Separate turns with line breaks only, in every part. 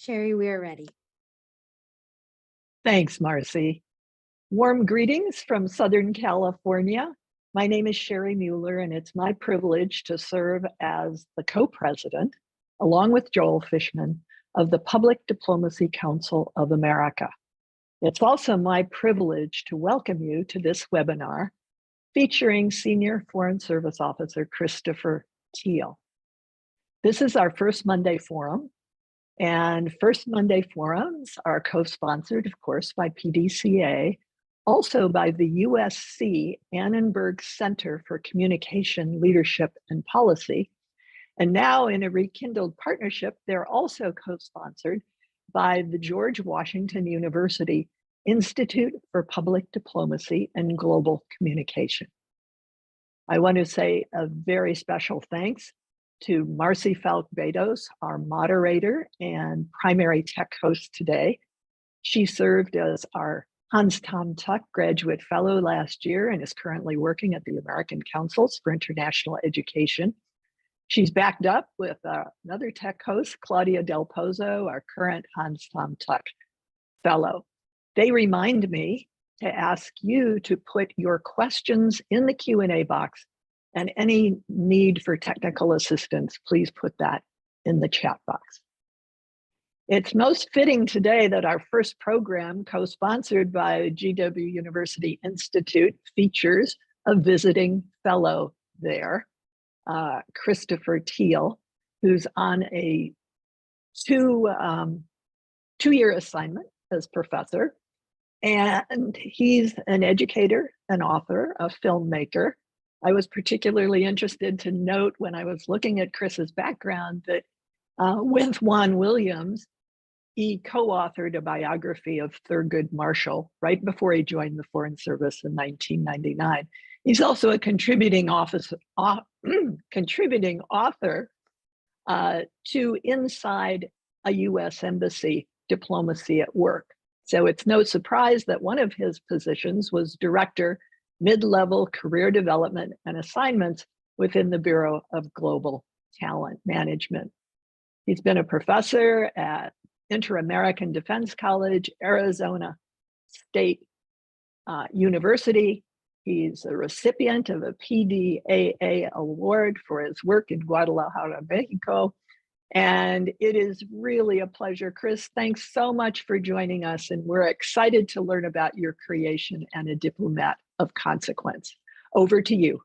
Sherry, we are ready.
Thanks, Marcy. Warm greetings from Southern California. My name is Sherry Mueller, and it's my privilege to serve as the co-president, along with Joel Fishman, of the Public Diplomacy Council of America. It's also my privilege to welcome you to this webinar featuring Senior Foreign Service Officer Christopher Teal. This is our first Monday forum, and First Monday forums are co-sponsored, of course, by PDCA, also by the USC Annenberg Center for Communication, Leadership, and Policy. And now in a rekindled partnership, they're also co-sponsored by the George Washington University Institute for Public Diplomacy and Global Communication. I want to say a very special thanks to Marcy Falk-Bedos, our moderator and primary tech host today. She served as our Hans Tom Tuck Graduate Fellow last year and is currently working at the American Councils for International Education. She's backed up with another tech host, Claudia Del Pozo, our current Hans Tom Tuck Fellow. They remind me to ask you to put your questions in the Q&A box, and any need for technical assistance, please put that in the chat box. It's most fitting today that our first program, co-sponsored by GW University Institute, features a visiting fellow there, Christopher Teal, who's on a two-year assignment as professor. And he's an educator, an author, a filmmaker. I was particularly interested to note when I was looking at Chris's background that with Juan Williams, he co-authored a biography of Thurgood Marshall right before he joined the Foreign Service in 1999. He's also a contributing author to Inside a U.S. Embassy, Diplomacy at Work. So it's no surprise that one of his positions was Director, Mid-Level Career Development and Assignments within the Bureau of Global Talent Management. He's been a professor at Inter-American Defense College, Arizona State University. He's a recipient of a PDAA award for his work in Guadalajara, Mexico. And it is really a pleasure. Chris, thanks so much for joining us. And we're excited to learn about your creation and A Diplomat of Consequence. Over to you.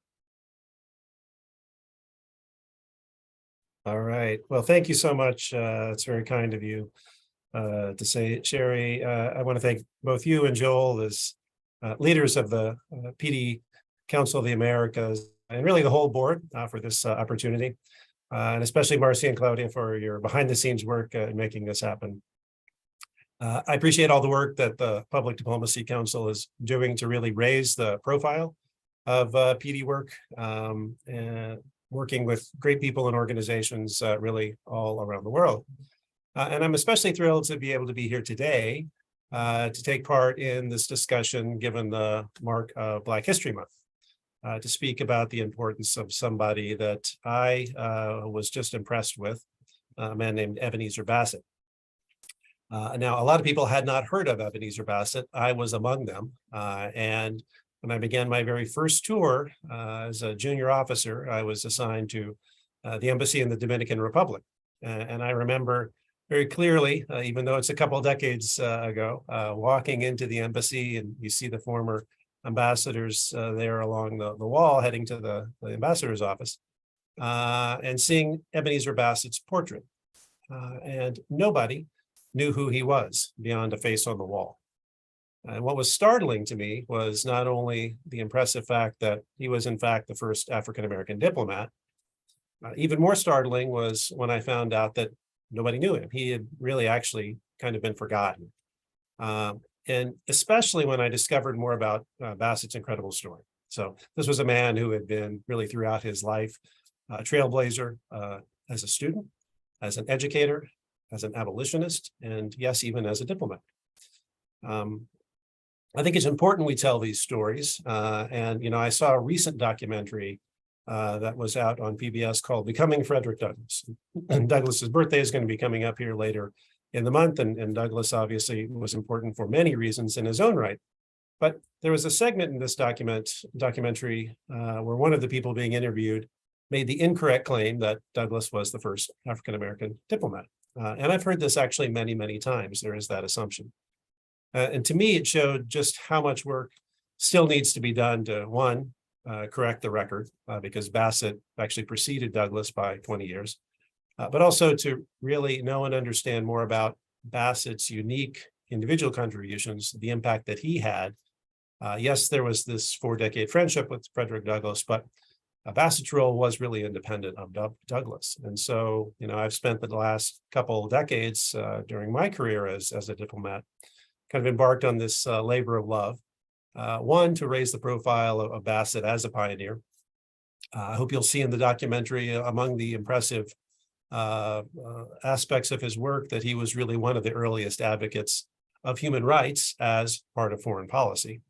All right. Well, thank you so much. It's very kind of you to say, Sherry. I want to thank both you and Joel as leaders of the PD Council of the Americas, and really the whole board for this opportunity, and especially Marcy and Claudia for your behind-the-scenes work in making this happen. I appreciate all the work that the Public Diplomacy Council is doing to really raise the profile of PD work, and working with great people and organizations really all around the world. And I'm especially thrilled to be able to be here today to take part in this discussion, given the mark of Black History Month, to speak about the importance of somebody that I was just impressed with, a man named Ebenezer Bassett. Now, a lot of people had not heard of Ebenezer Bassett. I was among them. And when I began my very first tour as a junior officer, I was assigned to the embassy in the Dominican Republic. And I remember very clearly, even though it's a couple of decades ago, walking into the embassy, and you see the former ambassadors there along the wall heading to the ambassador's office, and seeing Ebenezer Bassett's portrait. And nobody knew who he was beyond a face on the wall. And what was startling to me was not only the impressive fact that he was in fact the first African-American diplomat. Even more startling was when I found out that nobody knew him. He had really actually kind of been forgotten. And especially when I discovered more about Bassett's incredible story. So this was a man who had been really throughout his life a trailblazer as a student, as an educator, as an abolitionist, and yes, even as a diplomat. I think it's important we tell these stories. And, I saw a recent documentary that was out on PBS called Becoming Frederick Douglass. And Douglass's birthday is going to be coming up here later in the month. And Douglass obviously was important for many reasons in his own right. But there was a segment in this documentary where one of the people being interviewed made the incorrect claim that Douglass was the first African-American diplomat. And I've heard this actually many, many times. There is that assumption. And to me, it showed just how much work still needs to be done to, one, correct the record, because Bassett actually preceded Douglass by 20 years, but also to really know and understand more about Bassett's unique individual contributions, the impact that he had. Yes, there was this 4-decade friendship with Frederick Douglass, but Bassett's role was really independent of Douglass. And so, I've spent the last couple of decades during my career as a diplomat, kind of embarked on this labor of love. One, to raise the profile of Bassett as a pioneer. I hope you'll see in the documentary, among the impressive aspects of his work, that he was really one of the earliest advocates of human rights as part of foreign policy.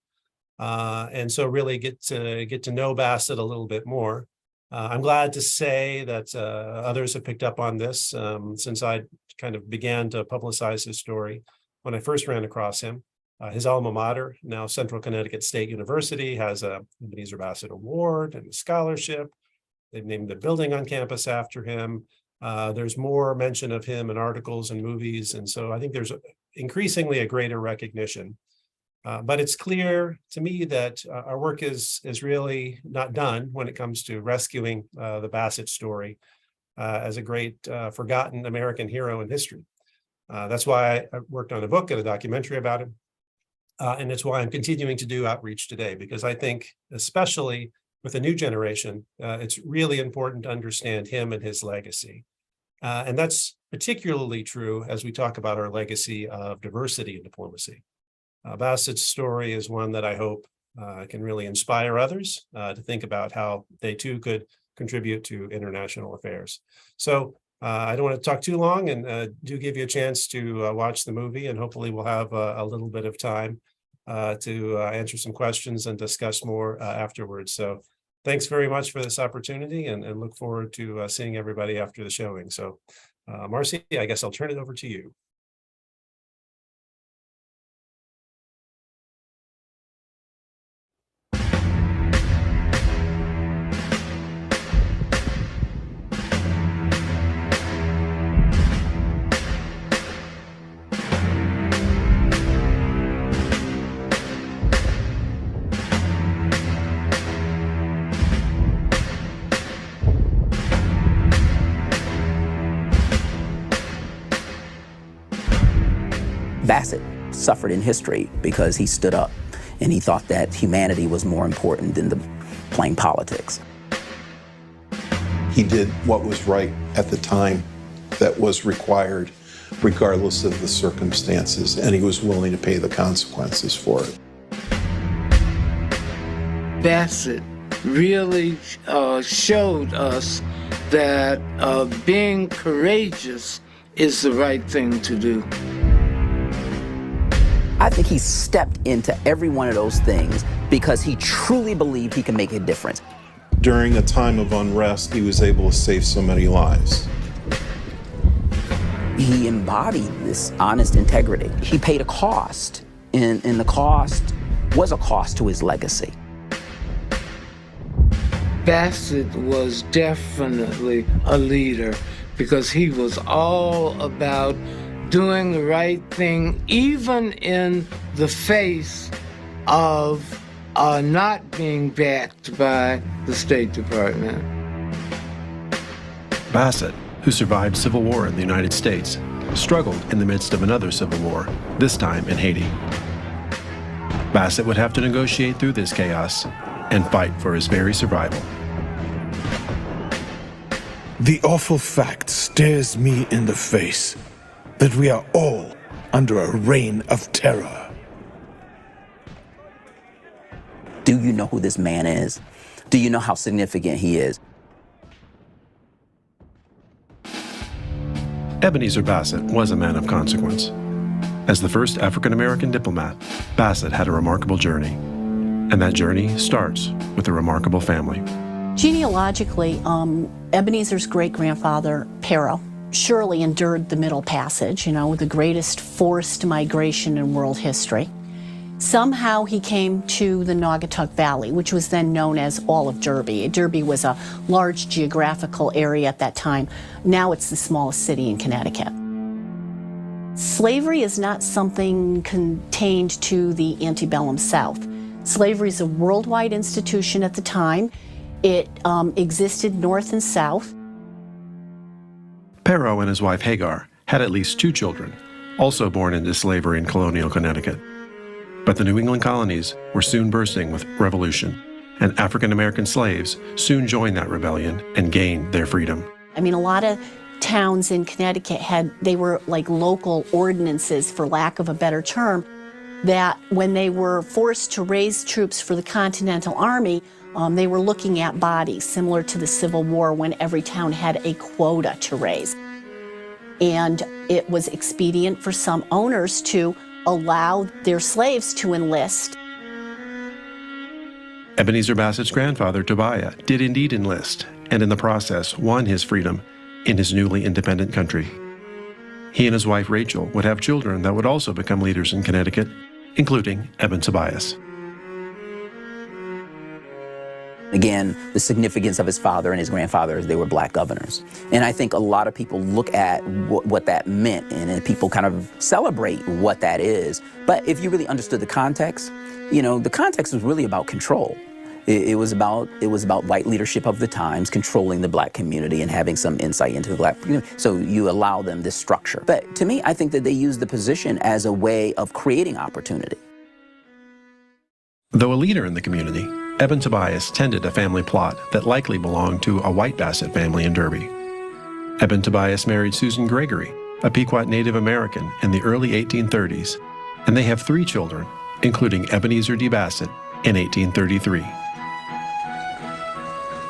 And so really get to know Bassett a little bit more. I'm glad to say that others have picked up on this since I kind of began to publicize his story when I first ran across him. His alma mater, now Central Connecticut State University, has a Ebenezer Bassett Award and a scholarship. They've named the building on campus after him. There's more mention of him in articles and movies. And so I think there's increasingly a greater recognition. But it's clear to me that our work is really not done when it comes to rescuing the Bassett story as a great forgotten American hero in history. That's why I worked on a book and a documentary about him. And it's why I'm continuing to do outreach today, because I think, especially with a new generation, it's really important to understand him and his legacy. And that's particularly true as we talk about our legacy of diversity in diplomacy. Bassett's story is one that I hope can really inspire others to think about how they too could contribute to international affairs. So I don't want to talk too long, and do give you a chance to watch the movie, and hopefully we'll have a little bit of time to answer some questions and discuss more afterwards. So thanks very much for this opportunity, and look forward to seeing everybody after the showing. So Marcy, I guess I'll turn it over to you.
Bassett suffered in history because he stood up and he thought that humanity was more important than the plain politics.
He did what was right at the time that was required, regardless of the circumstances, and he was willing to pay the consequences for it.
Bassett really showed us that being courageous is the right thing to do.
I think he stepped into every one of those things because he truly believed he can make a difference.
During a time of unrest, he was able to save so many lives.
He embodied this honest integrity. He paid a cost, and the cost was a cost to his legacy.
Bassett was definitely a leader because he was all about doing the right thing, even in the face of not being backed by the State Department.
Bassett, who survived civil war in the United States, struggled in the midst of another civil war, this time in Haiti. Bassett would have to negotiate through this chaos and fight for his very survival.
The awful fact stares me in the face that we are all under a reign of terror.
Do you know who this man is? Do you know how significant he is?
Ebenezer Bassett was a man of consequence. As the first African-American diplomat, Bassett had a remarkable journey. And that journey starts with a remarkable family.
Genealogically, Ebenezer's great-grandfather, Pero, surely endured the Middle Passage, the greatest forced migration in world history. Somehow he came to the Naugatuck Valley, which was then known as all of Derby. Derby was a large geographical area at that time. Now it's the smallest city in Connecticut. Slavery is not something contained to the antebellum South. Slavery is a worldwide institution at the time. It existed north and south.
Pero and his wife Hagar had at least 2 children, also born into slavery in colonial Connecticut. But the New England colonies were soon bursting with revolution, and African-American slaves soon joined that rebellion and gained their freedom.
A lot of towns in Connecticut they were like local ordinances, for lack of a better term, that when they were forced to raise troops for the Continental Army, they were looking at bodies, similar to the Civil War when every town had a quota to raise. And it was expedient for some owners to allow their slaves to enlist.
Ebenezer Bassett's grandfather, Tobiah, did indeed enlist, and in the process won his freedom in his newly independent country. He and his wife, Rachel, would have children that would also become leaders in Connecticut, including Eben Tobias.
Again, the significance of his father and his grandfather is they were black governors. And I think a lot of people look at what that meant, and people kind of celebrate what that is. But if you really understood the context, the context was really about control. It was about white leadership of the times controlling the black community and having some insight into the black community. So you allow them this structure. But to me, I think that they used the position as a way of creating opportunity.
Though a leader in the community, Eben Tobias tended a family plot that likely belonged to a white Bassett family in Derby. Eben Tobias married Susan Gregory, a Pequot Native American, in the early 1830s, and they have 3 children, including Ebenezer D. Bassett in 1833.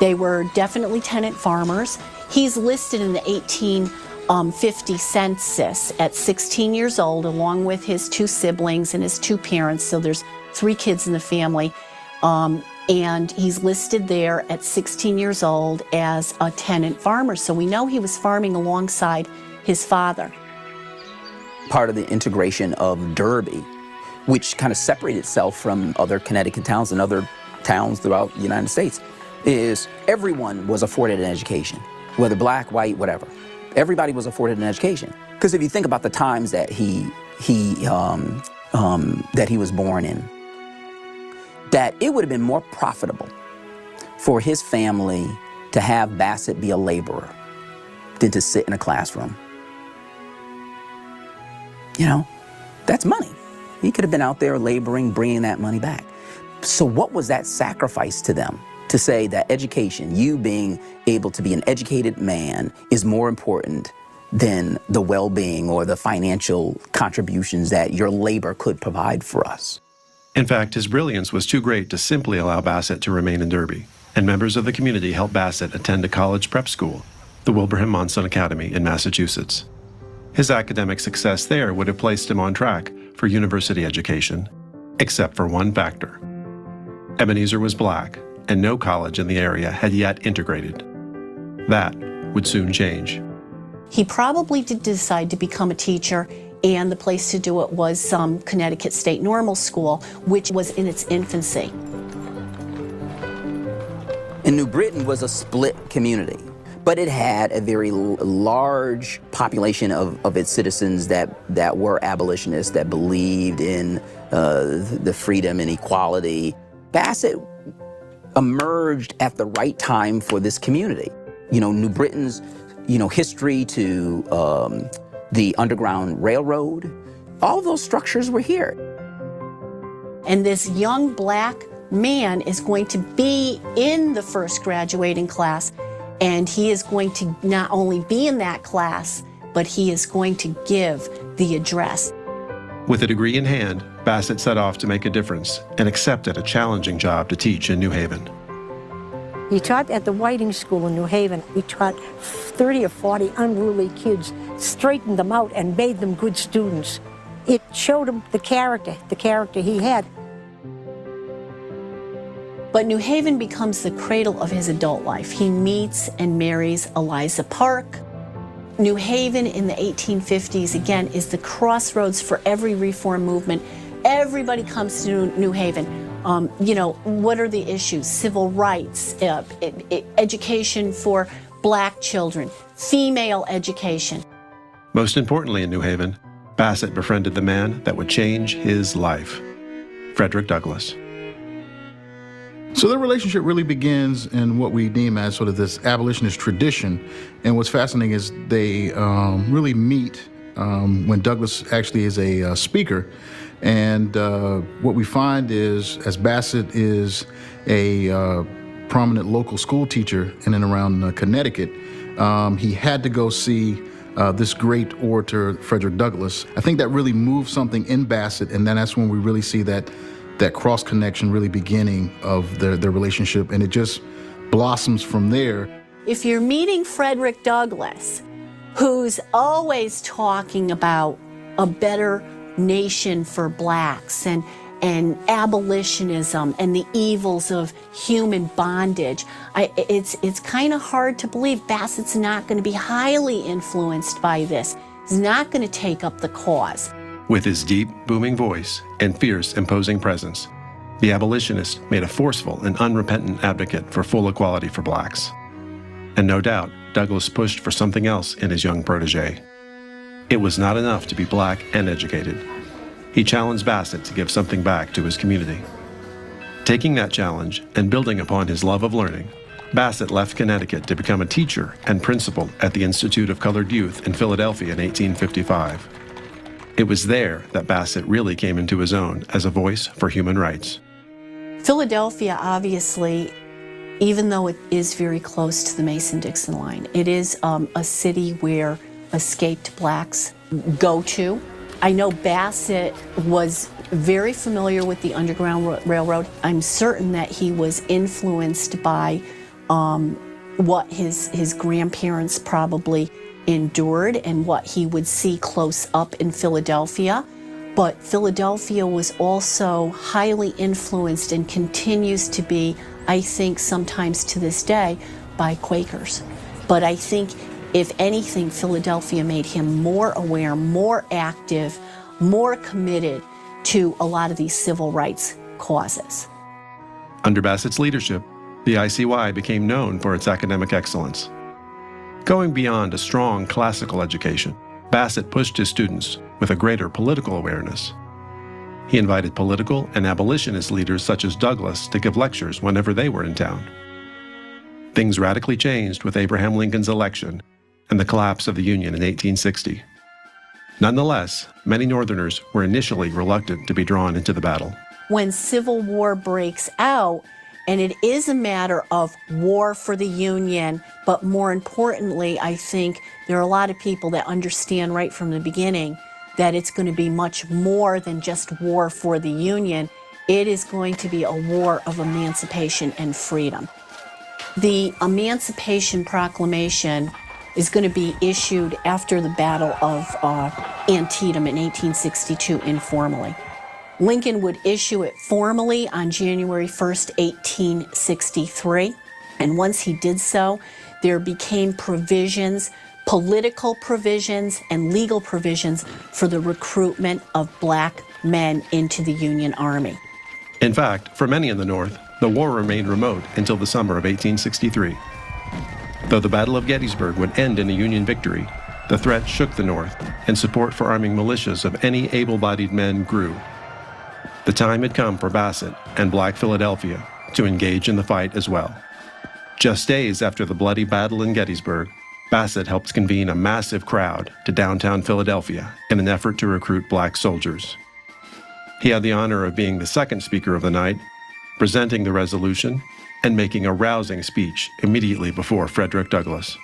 They were definitely tenant farmers. He's listed in the 1850 census at 16 years old, along with his 2 siblings and his 2 parents. So there's 3 kids in the family. And he's listed there at 16 years old as a tenant farmer. So we know he was farming alongside his father.
Part of the integration of Derby, which kind of separated itself from other Connecticut towns and other towns throughout the United States, is everyone was afforded an education, whether black, white, whatever. Everybody was afforded an education. Because if you think about the times that he was born in, that it would have been more profitable for his family to have Bassett be a laborer than to sit in a classroom. You know, that's money. He could have been out there laboring, bringing that money back. So what was that sacrifice to them? To say that education, you being able to be an educated man, is more important than the well-being or the financial contributions that your labor could provide for us.
In fact, his brilliance was too great to simply allow Bassett to remain in Derby, and members of the community helped Bassett attend a college prep school, the Wilbraham Monson Academy in Massachusetts. His academic success there would have placed him on track for university education, except for one factor. Ebenezer was black, and no college in the area had yet integrated. That would soon change.
He probably did decide to become a teacher, and the place to do it was some Connecticut State Normal School, which was in its infancy.
And New Britain was a split community, but it had a very large population of its citizens that were abolitionists, that believed in the freedom and equality. Bassett emerged at the right time for this community. You know, New Britain's, history to the Underground Railroad, all those structures were here.
And this young black man is going to be in the first graduating class, and he is going to not only be in that class, but he is going to give the address.
With a degree in hand, Bassett set off to make a difference and accepted a challenging job to teach in New Haven.
He taught at the Whiting School in New Haven. He taught 30 or 40 unruly kids, straightened them out, and made them good students. It showed him the character he had.
But New Haven becomes the cradle of his adult life. He meets and marries Eliza Park. New Haven in the 1850s, again, is the crossroads for every reform movement. Everybody comes to New Haven. What are the issues? Civil rights, education for black children, female education.
Most importantly in New Haven, Bassett befriended the man that would change his life, Frederick Douglass.
So their relationship really begins in what we deem as sort of this abolitionist tradition. And what's fascinating is they really meet when Douglass actually is a speaker. And what we find is, as Bassett is a prominent local school teacher in and around Connecticut, he had to go see this great orator, Frederick Douglass. I think that really moved something in Bassett, and then that's when we really see that cross connection really beginning of their relationship, and it just blossoms from there.
If you're meeting Frederick Douglass, who's always talking about a better nation for blacks and abolitionism and the evils of human bondage, it's kind of hard to believe Bassett's not going to be highly influenced by this. He's not going to take up the cause.
With his deep, booming voice and fierce, imposing presence, the abolitionist made a forceful and unrepentant advocate for full equality for blacks. And no doubt, Douglass pushed for something else in his young protege. It was not enough to be black and educated. He challenged Bassett to give something back to his community. Taking that challenge and building upon his love of learning, Bassett left Connecticut to become a teacher and principal at the Institute of Colored Youth in Philadelphia in 1855. It was there that Bassett really came into his own as a voice for human rights.
Philadelphia obviously even though it is very close to the Mason-Dixon line. It is a city where escaped blacks go to. I know Bassett was very familiar with the Underground Railroad. I'm certain that he was influenced by what his grandparents probably endured and what he would see close up in Philadelphia. But Philadelphia was also highly influenced and continues to be, I think, sometimes to this day, by Quakers. But I think, if anything, Philadelphia made him more aware, more active, more committed to a lot of these civil rights causes.
Under Bassett's leadership, the ICY became known for its academic excellence. Going beyond a strong classical education, Bassett pushed his students with a greater political awareness. He invited political and abolitionist leaders such as Douglas to give lectures whenever they were in town. Things radically changed with Abraham Lincoln's election and the collapse of the Union in 1860. Nonetheless, many Northerners were initially reluctant to be drawn into the battle.
When Civil War breaks out, and it is a matter of war for the Union, but more importantly, I think there are a lot of people that understand right from the beginning that it's going to be much more than just war for the Union. It is going to be a war of emancipation and freedom. The Emancipation Proclamation is going to be issued after the Battle of Antietam in 1862 informally. Lincoln would issue it formally on January 1st, 1863. And once he did so, there became provisions, political provisions and legal provisions for the recruitment of black men into the Union Army.
In fact, for many in the North, the war remained remote until the summer of 1863. Though the Battle of Gettysburg would end in a Union victory, the threat shook the North, and support for arming militias of any able-bodied men grew. The time had come for Bassett and Black Philadelphia to engage in the fight as well. Just days after the bloody battle in Gettysburg, Bassett helped convene a massive crowd to downtown Philadelphia in an effort to recruit black soldiers. He had the honor of being the second speaker of the night, presenting the resolution, and making a rousing speech immediately before Frederick Douglass.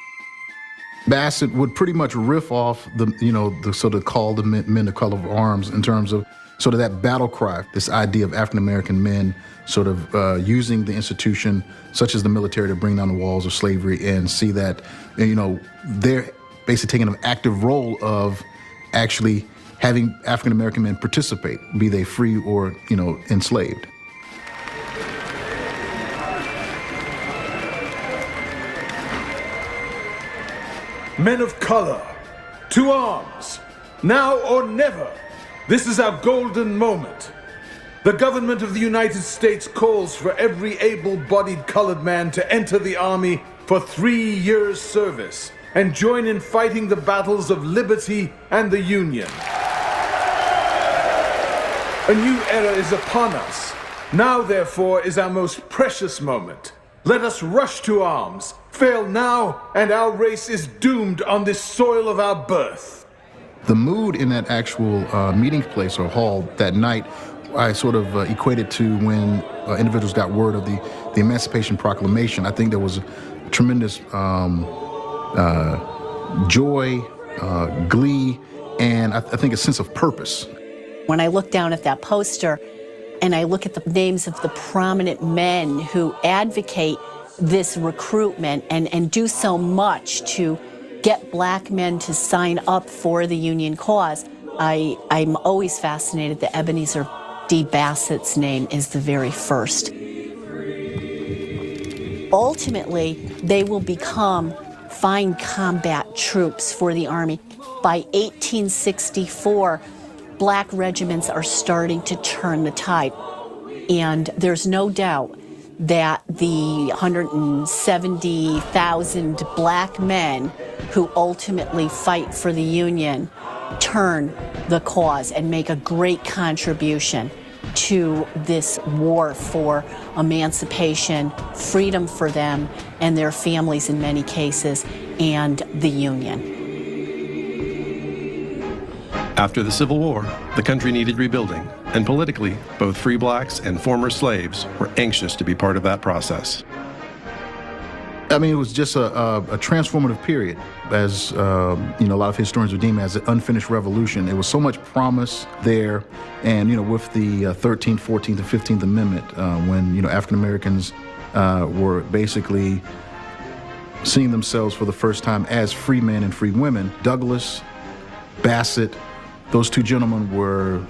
Bassett would pretty much riff off the sort of call the men to color of arms in terms of sort of that battle cry, this idea of African-American men sort of using the institution such as the military to bring down the walls of slavery and see that, they're basically taking an active role of actually having African-American men participate, be they free or, enslaved.
Men of color, to arms, now or never. This is our golden moment. The government of the United States calls for every able-bodied colored man to enter the army for 3 years' service and join in fighting the battles of liberty and the Union. A new era is upon us. Now, therefore, is our most precious moment. Let us rush to arms. Fail now, and our race is doomed on this soil of our birth.
The mood in that actual meeting place or hall that night, I sort of equated to when individuals got word of the Emancipation Proclamation. I think there was tremendous joy, glee, and I think a sense of purpose.
When I look down at that poster and I look at the names of the prominent men who advocate this recruitment and do so much to get black men to sign up for the Union cause, I'm always fascinated that Ebenezer D. Bassett's name is the very first. Ultimately, they will become fine combat troops for the Army. By 1864, black regiments are starting to turn the tide. And there's no doubt that the 170,000 black men who ultimately fight for the Union turn the cause and make a great contribution to this war for emancipation, freedom for them and their families in many cases, and the Union.
After the Civil War, the country needed rebuilding, and politically, both free blacks and former slaves were anxious to be part of that process.
I mean, it was just a transformative period, as a lot of historians would deem as an unfinished revolution. There was so much promise there, and with the 13th, 14th, and 15th Amendment, when African Americans were basically seeing themselves for the first time as free men and free women. Douglas, Bassett, those two gentlemen were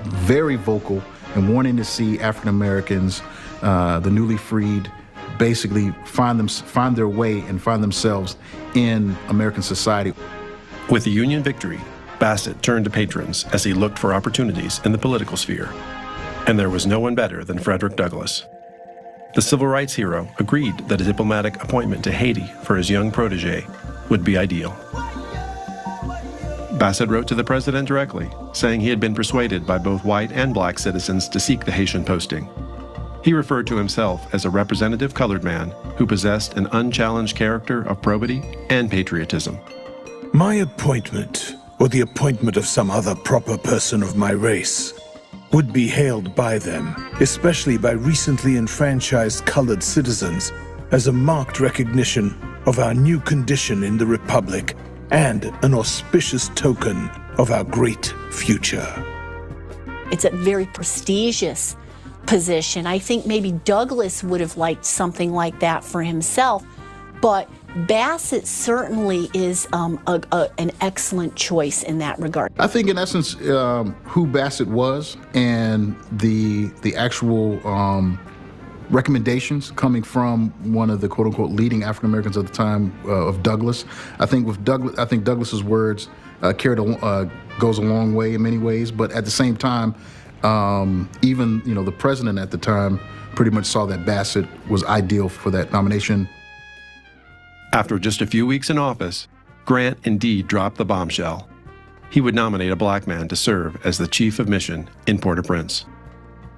very vocal in wanting to see African Americans, the newly freed, basically find their way and find themselves in American society.
With the Union victory, Bassett turned to patrons as he looked for opportunities in the political sphere. And there was no one better than Frederick Douglass. The civil rights hero agreed that a diplomatic appointment to Haiti for his young protege would be ideal. Bassett wrote to the president directly, saying he had been persuaded by both white and black citizens to seek the Haitian posting. He referred to himself as a representative colored man who possessed an unchallenged character of probity and patriotism.
My appointment, or the appointment of some other proper person of my race, would be hailed by them, especially by recently enfranchised colored citizens, as a marked recognition of our new condition in the Republic and an auspicious token of our great future.
It's a very prestigious position. I think maybe Douglass would have liked something like that for himself, but Bassett certainly is an excellent choice in that regard.
I think, in essence, who Bassett was and the actual recommendations coming from one of the quote-unquote leading African Americans at the time of Douglass. I think Douglass's words goes a long way in many ways, but at the same time, even the president at the time pretty much saw that Bassett was ideal for that nomination.
After just a few weeks in office, Grant indeed dropped the bombshell. He would nominate a black man to serve as the chief of mission in Port-au-Prince.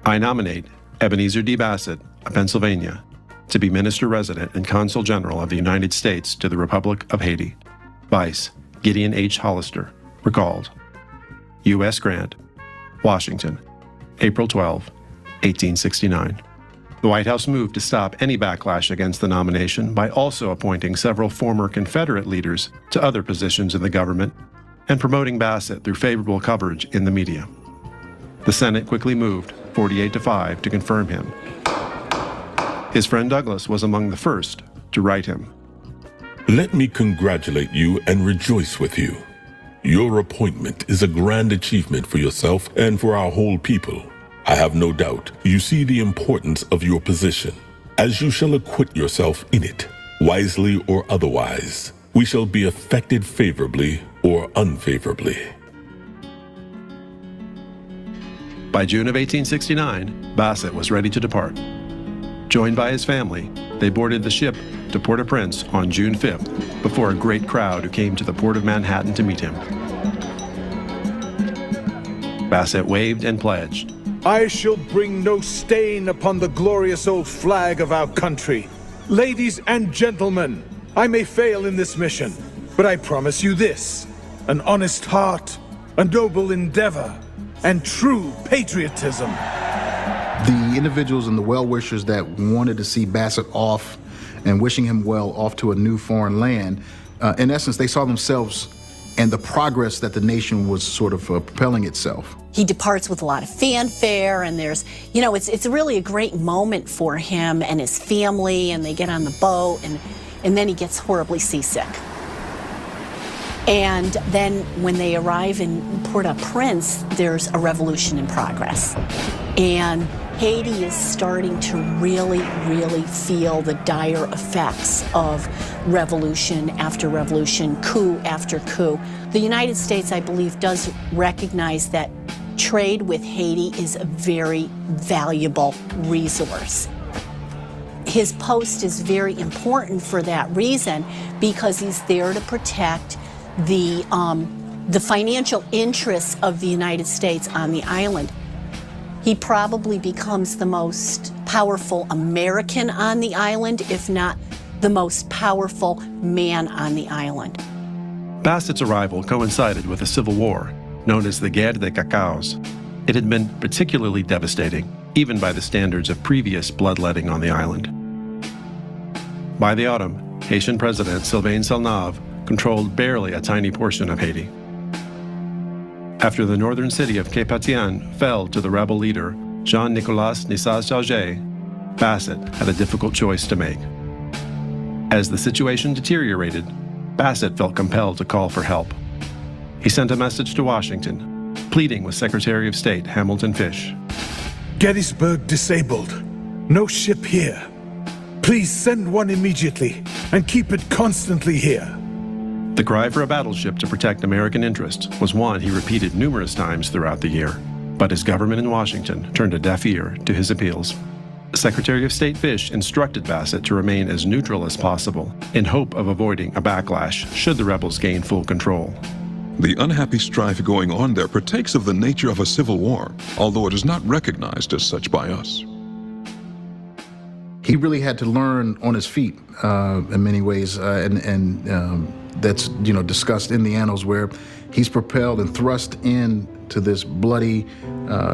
I nominate Ebenezer D. Bassett of Pennsylvania to be Minister Resident and Consul General of the United States to the Republic of Haiti. Vice Gideon H. Hollister, recalled. U.S. Grant, Washington, April 12, 1869. The White House moved to stop any backlash against the nomination by also appointing several former Confederate leaders to other positions in the government and promoting Bassett through favorable coverage in the media. The Senate quickly moved 48-5 to confirm him. His friend Douglass was among the first to write him.
Let me congratulate you and rejoice with you. Your appointment is a grand achievement for yourself and for our whole people. I have no doubt you see the importance of your position. As you shall acquit yourself in it, wisely or otherwise, we shall be affected favorably or unfavorably.
By June of 1869, Bassett was ready to depart. Joined by his family, they boarded the ship to Port-au-Prince on June 5th, before a great crowd who came to the port of Manhattan to meet him. Bassett waved and pledged,
I shall bring no stain upon the glorious old flag of our country. Ladies and gentlemen, I may fail in this mission, but I promise you this: an honest heart, a noble endeavor, and true patriotism.
The individuals and the well-wishers that wanted to see Bassett off and wishing him well off to a new foreign land, in essence, they saw themselves and the progress that the nation was sort of propelling itself.
He departs with a lot of fanfare, and there's, it's really a great moment for him and his family, and they get on the boat, and then he gets horribly seasick. And then when they arrive in Port-au-Prince, there's a revolution in progress. And Haiti is starting to really, really feel the dire effects of revolution after revolution, coup after coup. The United States, I believe, does recognize that trade with Haiti is a very valuable resource. His post is very important for that reason, because he's there to protect the financial interests of the United States on the island. He probably becomes the most powerful American on the island, if not the most powerful man on the island.
Bassett's arrival coincided with a civil war known as the Guerre des Cacaos. It had been particularly devastating, even by the standards of previous bloodletting on the island. By the autumn, Haitian President Sylvain Selnave controlled barely a tiny portion of Haiti. After the northern city of Cap-Haitien fell to the rebel leader, Jean-Nicolas Nissaz-Sauget, Bassett had a difficult choice to make. As the situation deteriorated, Bassett felt compelled to call for help. He sent a message to Washington, pleading with Secretary of State Hamilton Fish.
Gettysburg disabled. No ship here. Please send one immediately and keep it constantly here.
The cry for a battleship to protect American interests was one he repeated numerous times throughout the year, but his government in Washington turned a deaf ear to his appeals. Secretary of State Fish instructed Bassett to remain as neutral as possible in hope of avoiding a backlash should the rebels gain full control.
The unhappy strife going on there partakes of the nature of a civil war, although it is not recognized as such by us.
He really had to learn on his feet in many ways, and that's discussed in the annals, where he's propelled and thrust into this bloody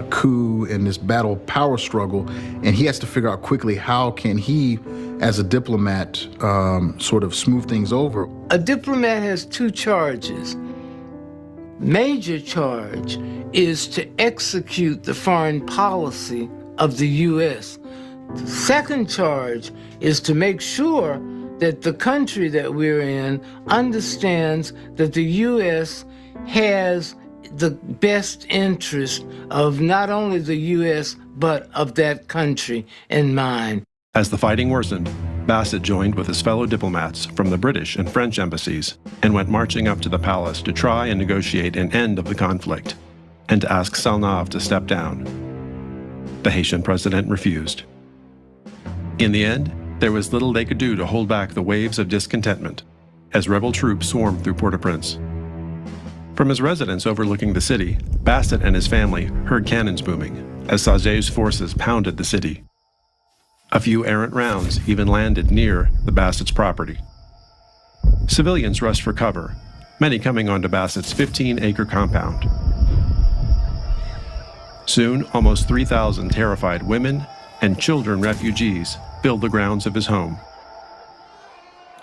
coup and this battle power struggle, and he has to figure out quickly how can he, as a diplomat, sort of smooth things over.
A diplomat has two charges. Major charge is to execute the foreign policy of the U.S. The second charge is to make sure that the country that we're in understands that the U.S. has the best interest of not only the U.S., but of that country in mind.
As the fighting worsened, Bassett joined with his fellow diplomats from the British and French embassies and went marching up to the palace to try and negotiate an end of the conflict and to ask Selnave to step down. The Haitian president refused. In the end, there was little they could do to hold back the waves of discontentment as rebel troops swarmed through Port-au-Prince. From his residence overlooking the city, Bassett and his family heard cannons booming as Sauget's forces pounded the city. A few errant rounds even landed near the Bassett's property. Civilians rushed for cover, many coming onto Bassett's 15-acre compound. Soon, almost 3,000 terrified women and children refugees filled the grounds of his home.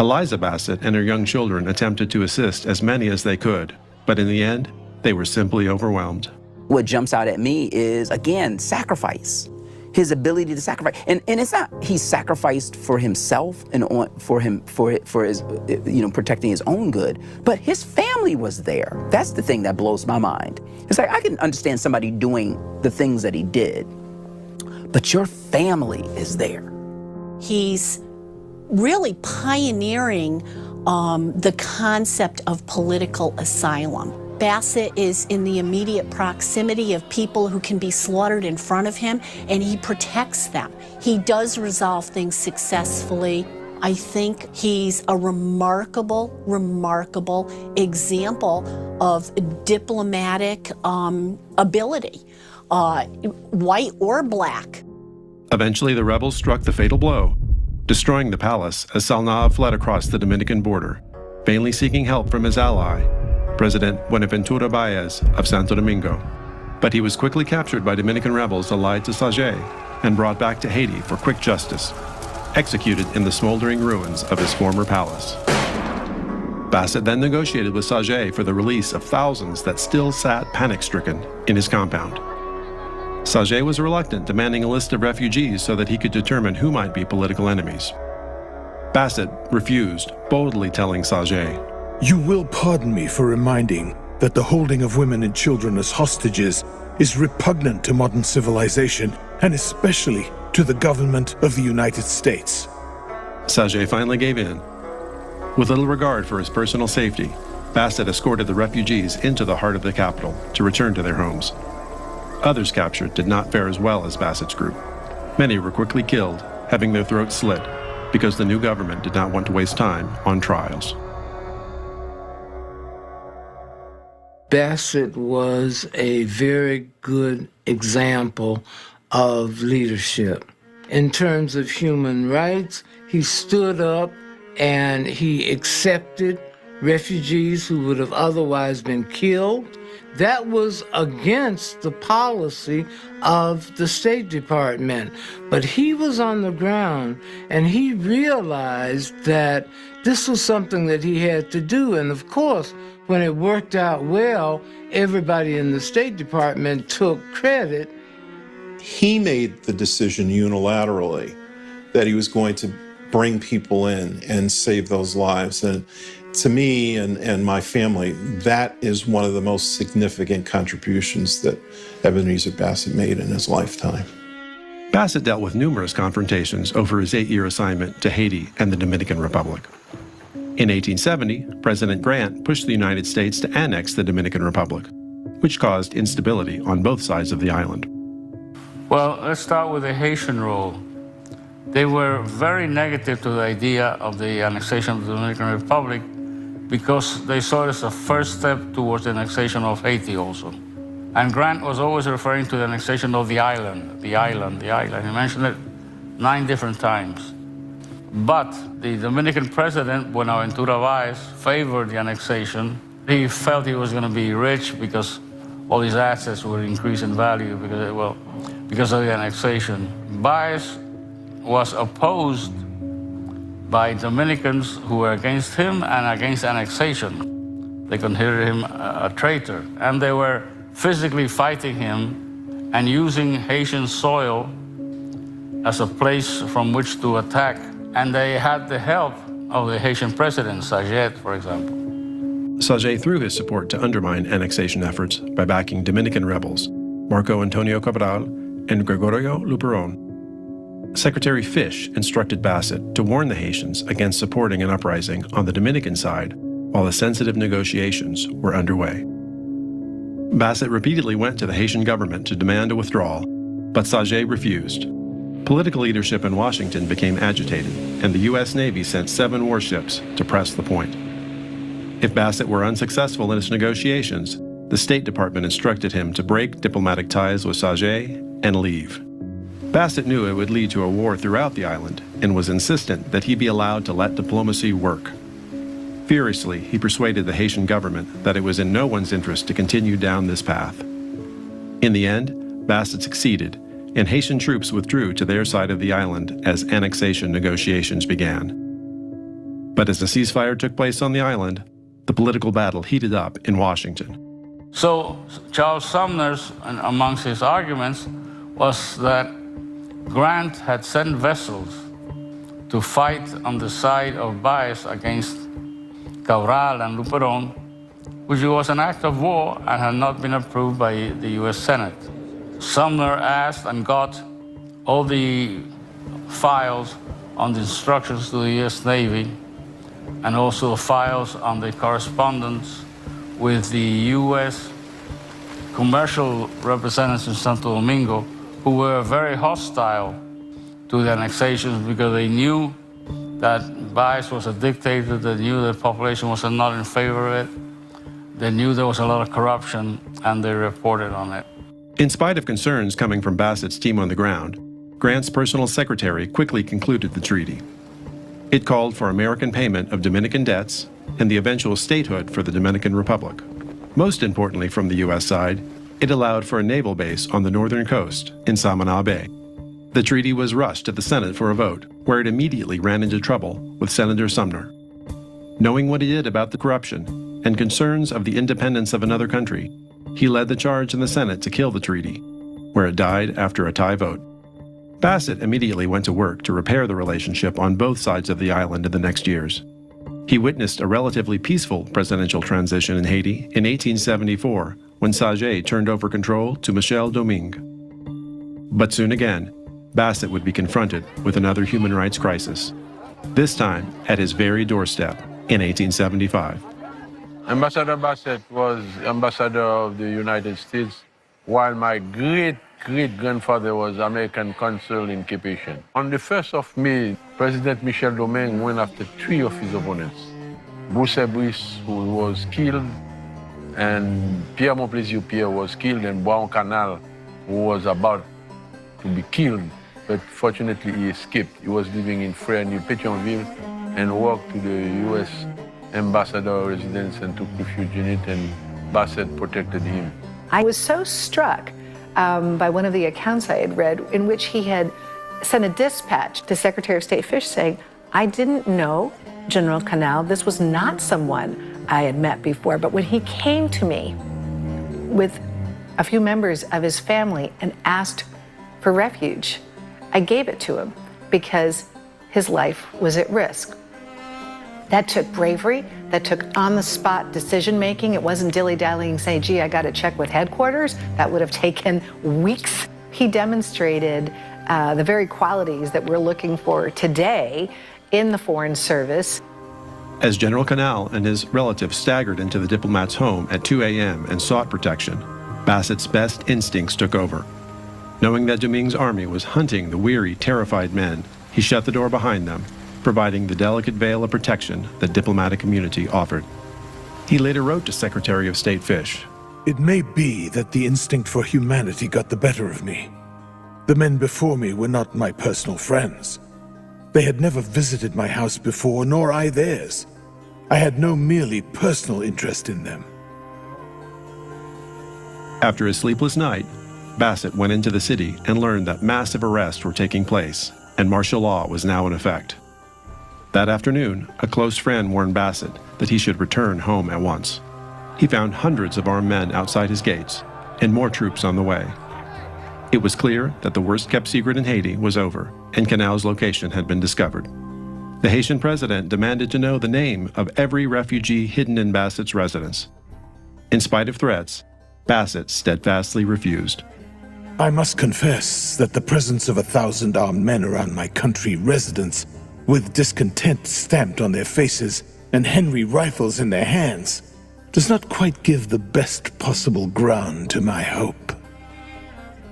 Eliza Bassett and her young children attempted to assist as many as they could, but in the end, they were simply overwhelmed.
What jumps out at me is, again, sacrifice. His ability to sacrifice, and it's not he sacrificed for himself and for his protecting his own good, but his family was there. That's the thing that blows my mind. It's like I can understand somebody doing the things that he did, but your family is there.
He's really pioneering the concept of political asylum. Bassett is in the immediate proximity of people who can be slaughtered in front of him, and he protects them. He does resolve things successfully. I think he's a remarkable example of diplomatic ability, white or black.
Eventually, the rebels struck the fatal blow, destroying the palace as Selnave fled across the Dominican border, vainly seeking help from his ally, President Buenaventura Baez of Santo Domingo. But he was quickly captured by Dominican rebels allied to Sauget and brought back to Haiti for quick justice, executed in the smoldering ruins of his former palace. Bassett then negotiated with Sauget for the release of thousands that still sat panic-stricken in his compound. Sauget was reluctant, demanding a list of refugees so that he could determine who might be political enemies. Bassett refused, boldly telling Sauget,
"You will pardon me for reminding that the holding of women and children as hostages is repugnant to modern civilization, and especially to the government of the United States."
Sauget finally gave in. With little regard for his personal safety, Bassett escorted the refugees into the heart of the capital to return to their homes. Others captured did not fare as well as Bassett's group. Many were quickly killed, having their throats slit, because the new government did not want to waste time on trials.
Bassett was a very good example of leadership. In terms of human rights, he stood up and he accepted refugees who would have otherwise been killed. That was against the policy of the State Department. But he was on the ground and he realized that this was something that he had to do. And of course, when it worked out well, everybody in the State Department took credit.
He made the decision unilaterally that he was going to bring people in and save those lives. And to me and my family, that is one of the most significant contributions that Ebenezer Bassett made in his lifetime.
Bassett dealt with numerous confrontations over his 8-year assignment to Haiti and the Dominican Republic. In 1870, President Grant pushed the United States to annex the Dominican Republic, which caused instability on both sides of the island.
Well, let's start with the Haitian role. They were very negative to the idea of the annexation of the Dominican Republic because they saw it as a first step towards the annexation of Haiti also. And Grant was always referring to the annexation of the island, the island, the island. He mentioned it 9 different times. But the Dominican president, Buenaventura Valles, favored the annexation. He felt he was going to be rich because all his assets would increase in value because of the annexation. Valles was opposed by Dominicans who were against him and against annexation. They considered him a traitor, and they were physically fighting him and using Haitian soil as a place from which to attack. And they had the help of the Haitian president, Bassett, for example.
Bassett threw his support to undermine annexation efforts by backing Dominican rebels, Marco Antonio Cabral and Gregorio Luperon. Secretary Fish instructed Bassett to warn the Haitians against supporting an uprising on the Dominican side while the sensitive negotiations were underway. Bassett repeatedly went to the Haitian government to demand a withdrawal, but Bassett refused. Political leadership in Washington became agitated, and the U.S. Navy sent 7 warships to press the point. If Bassett were unsuccessful in his negotiations, the State Department instructed him to break diplomatic ties with Bassett and leave. Bassett knew it would lead to a war throughout the island and was insistent that he be allowed to let diplomacy work. Furiously, he persuaded the Haitian government that it was in no one's interest to continue down this path. In the end, Bassett succeeded, and Haitian troops withdrew to their side of the island as annexation negotiations began. But as the ceasefire took place on the island, the political battle heated up in Washington.
So Charles Sumner's, amongst his arguments, was that Grant had sent vessels to fight on the side of Valles against Cabral and Luperon, which was an act of war and had not been approved by the U.S. Senate. Sumner asked and got all the files on the instructions to the U.S. Navy and also files on the correspondence with the U.S. commercial representatives in Santo Domingo, who were very hostile to the annexations because they knew that Valles was a dictator, they knew the population was not in favor of it, they knew there was a lot of corruption, and they reported on it.
In spite of concerns coming from Bassett's team on the ground, Grant's personal secretary quickly concluded the treaty. It called for American payment of Dominican debts and the eventual statehood for the Dominican Republic. Most importantly from the U.S. side, it allowed for a naval base on the northern coast in Samana Bay. The treaty was rushed to the Senate for a vote, where it immediately ran into trouble with Senator Sumner. Knowing what he did about the corruption and concerns of the independence of another country, he led the charge in the Senate to kill the treaty, where it died after a tie vote. Bassett immediately went to work to repair the relationship on both sides of the island in the next years. He witnessed a relatively peaceful presidential transition in Haiti in 1874 when Bassett turned over control to Michel Domingue. But soon again, Bassett would be confronted with another human rights crisis, this time at his very doorstep in 1875.
Ambassador Bassett was ambassador of the United States, while my great-great-grandfather was American consul in Cape Haitian. On the 1st of May, President Michel Domingue went after 3 of his opponents. Bassett, who was killed, and Pierre Montplaisir was killed, and Bois Canal, who was about to be killed, but fortunately he escaped. He was living in Frère near Pétionville and walked to the U.S. ambassador residence and took refuge in it, and Bassett protected him.
I was so struck by one of the accounts I had read in which he had sent a dispatch to Secretary of State Fish saying, I didn't know General Canal. This was not someone I had met before. But when he came to me with a few members of his family and asked for refuge, I gave it to him because his life was at risk. That took bravery, that took on-the-spot decision-making. It wasn't dilly-dallying saying, gee, I got to check with headquarters. That would have taken weeks. He demonstrated the very qualities that we're looking for today in the Foreign Service.
As General Canal and his relatives staggered into the diplomat's home at 2 a.m. and sought protection, Bassett's best instincts took over. Knowing that Domingue's army was hunting the weary, terrified men, he shut the door behind them, providing the delicate veil of protection that diplomatic immunity offered. He later wrote to Secretary of State Fish,
It may be that the instinct for humanity got the better of me. The men before me were not my personal friends. They had never visited my house before, nor I theirs. I had no merely personal interest in them.
After a sleepless night, Bassett went into the city and learned that massive arrests were taking place and martial law was now in effect. That afternoon, a close friend warned Bassett that he should return home at once. He found hundreds of armed men outside his gates and more troops on the way. It was clear that the worst-kept secret in Haiti was over, and Canal's location had been discovered. The Haitian president demanded to know the name of every refugee hidden in Bassett's residence. In spite of threats, Bassett steadfastly refused.
I must confess that the presence of 1,000 armed men around my country residence, with discontent stamped on their faces and Henry rifles in their hands, does not quite give the best possible ground to my hope.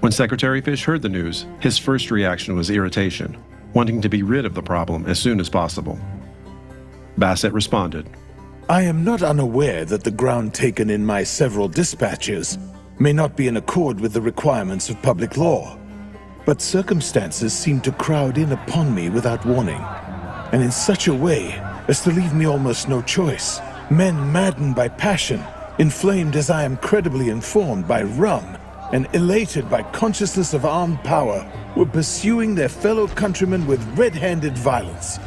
When Secretary Fish heard the news, his first reaction was irritation, wanting to be rid of the problem as soon as possible. Bassett responded,
I am not unaware that the ground taken in my several dispatches may not be in accord with the requirements of public law, but circumstances seem to crowd in upon me without warning, and in such a way as to leave me almost no choice. Men maddened by passion, inflamed as I am credibly informed by rum, and elated by consciousness of armed power, were pursuing their fellow countrymen with red-handed violence.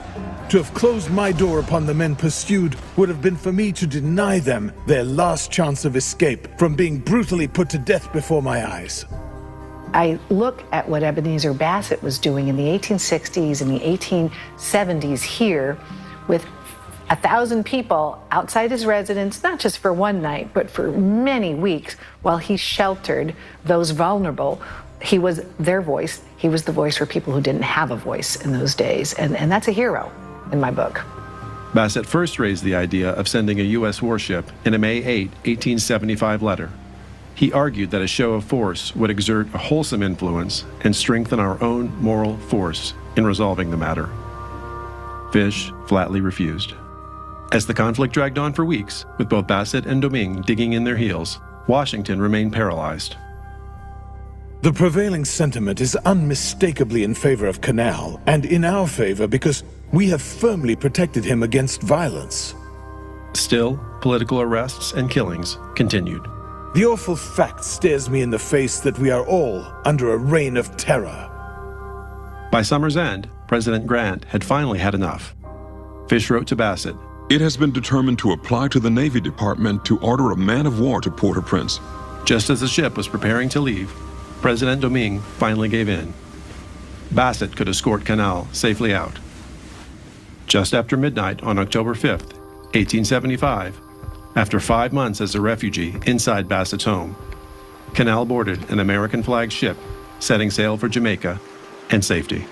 To have closed my door upon the men pursued would have been for me to deny them their last chance of escape from being brutally put to death before my eyes.
I look at what Ebenezer Bassett was doing in the 1860s and the 1870s here with 1,000 people outside his residence, not just for one night, but for many weeks while he sheltered those vulnerable. He was their voice. He was the voice for people who didn't have a voice in those days. And that's a hero in my book.
Bassett first raised the idea of sending a U.S. warship in a May 8, 1875 letter. He argued that a show of force would exert a wholesome influence and strengthen our own moral force in resolving the matter. Fish flatly refused. As the conflict dragged on for weeks, with both Bassett and Domingue digging in their heels, Washington remained paralyzed.
The prevailing sentiment is unmistakably in favor of Canal, and in our favor because we have firmly protected him against violence.
Still, political arrests and killings continued.
The awful fact stares me in the face that we are all under a reign of terror.
By summer's end, President Grant had finally had enough. Fish wrote to Bassett,
It has been determined to apply to the Navy Department to order a man of war to Port-au-Prince.
Just as the ship was preparing to leave, President Domingue finally gave in. Bassett could escort Canal safely out. Just after midnight on October 5th, 1875, after 5 months as a refugee inside Bassett's home, Canal boarded an American-flagged ship, setting sail for Jamaica and safety.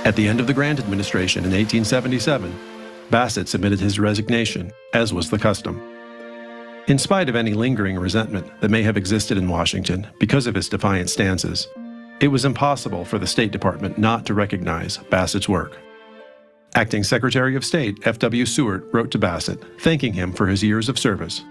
At the end of the Grant administration in 1877, Bassett submitted his resignation, as was the custom. In spite of any lingering resentment that may have existed in Washington because of his defiant stances, it was impossible for the State Department not to recognize Bassett's work. Acting Secretary of State F.W. Seward wrote to Bassett, thanking him for his years of service.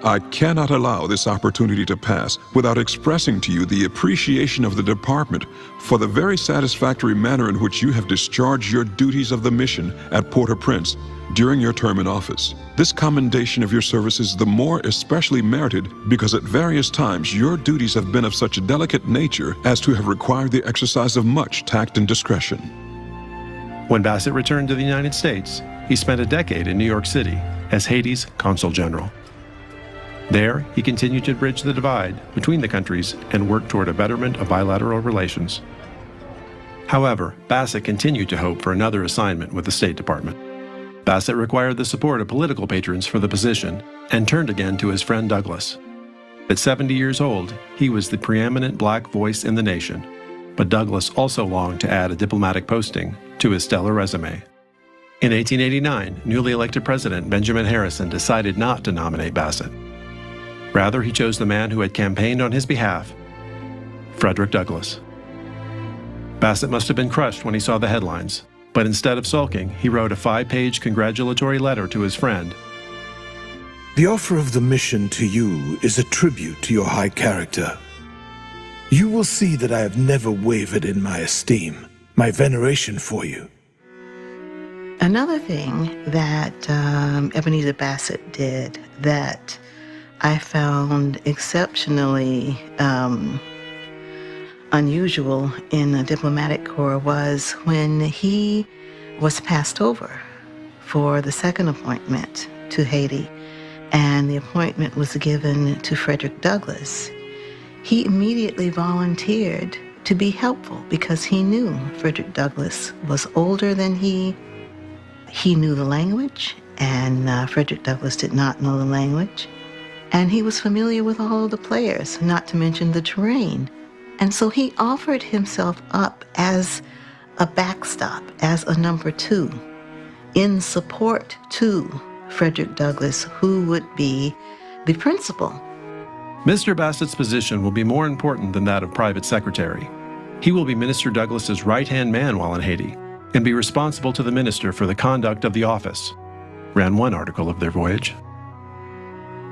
I cannot allow this opportunity to pass without expressing to you the appreciation of the department for the very satisfactory manner in which you have discharged your duties of the mission at Port-au-Prince during your term in office. This commendation of your services is the more especially merited because at various times your duties have been of such a delicate nature as to have required the exercise of much tact and discretion.
When Bassett returned to the United States, he spent a decade in New York City as Haiti's Consul General. There, he continued to bridge the divide between the countries and work toward a betterment of bilateral relations. However, Bassett continued to hope for another assignment with the State Department. Bassett required the support of political patrons for the position and turned again to his friend Douglas. At 70 years old, he was the preeminent black voice in the nation, but Douglas also longed to add a diplomatic posting to his stellar resume. In 1889, newly elected President Benjamin Harrison decided not to nominate Bassett. Rather, he chose the man who had campaigned on his behalf, Frederick Douglass. Bassett must have been crushed when he saw the headlines, but instead of sulking, he wrote a 5-page congratulatory letter to his friend.
The offer of the mission to you is a tribute to your high character. You will see that I have never wavered in my esteem, my veneration for you.
Another thing that Ebenezer Bassett did that I found exceptionally unusual in the diplomatic corps was when he was passed over for the second appointment to Haiti, and the appointment was given to Frederick Douglass. He immediately volunteered to be helpful because he knew Frederick Douglass was older than he knew the language, and Frederick Douglass did not know the language. And he was familiar with all of the players, not to mention the terrain. And so he offered himself up as a backstop, as a number 2, in support to Frederick Douglass, who would be the principal.
Mr. Bassett's position will be more important than that of private secretary. He will be Minister Douglas's right-hand man while in Haiti and be responsible to the minister for the conduct of the office, ran one article of their voyage.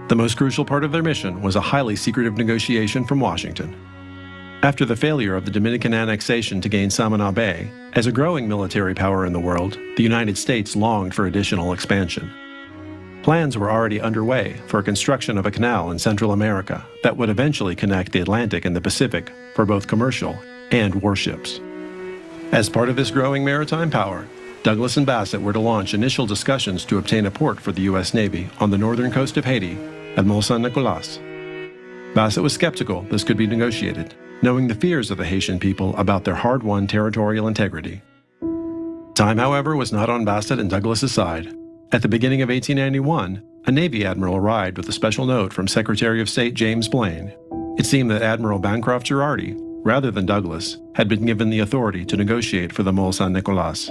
The most crucial part of their mission was a highly secretive negotiation from Washington. After the failure of the Dominican annexation to gain Samana Bay, as a growing military power in the world, the United States longed for additional expansion. Plans were already underway for construction of a canal in Central America that would eventually connect the Atlantic and the Pacific for both commercial and warships. As part of this growing maritime power, Douglass and Bassett were to launch initial discussions to obtain a port for the U.S. Navy on the northern coast of Haiti at Mont Saint-Nicolas. Bassett was skeptical this could be negotiated, knowing the fears of the Haitian people about their hard-won territorial integrity. Time, however, was not on Bassett and Douglas's side. At the beginning of 1891, a Navy admiral arrived with a special note from Secretary of State James Blaine. It seemed that Admiral Bancroft Girardi, rather than Douglass, had been given the authority to negotiate for the Mont Saint-Nicolas.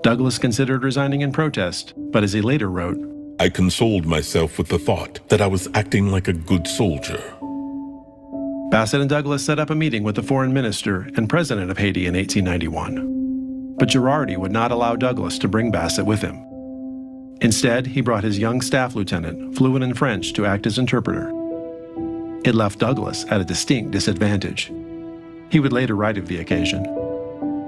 Douglass considered resigning in protest, but as he later wrote,
I consoled myself with the thought that I was acting like a good soldier.
Bassett and Douglass set up a meeting with the foreign minister and president of Haiti in 1891. But Girardi would not allow Douglass to bring Bassett with him. Instead, he brought his young staff lieutenant, fluent in French, to act as interpreter. It left Douglass at a distinct disadvantage. He would later write of the occasion,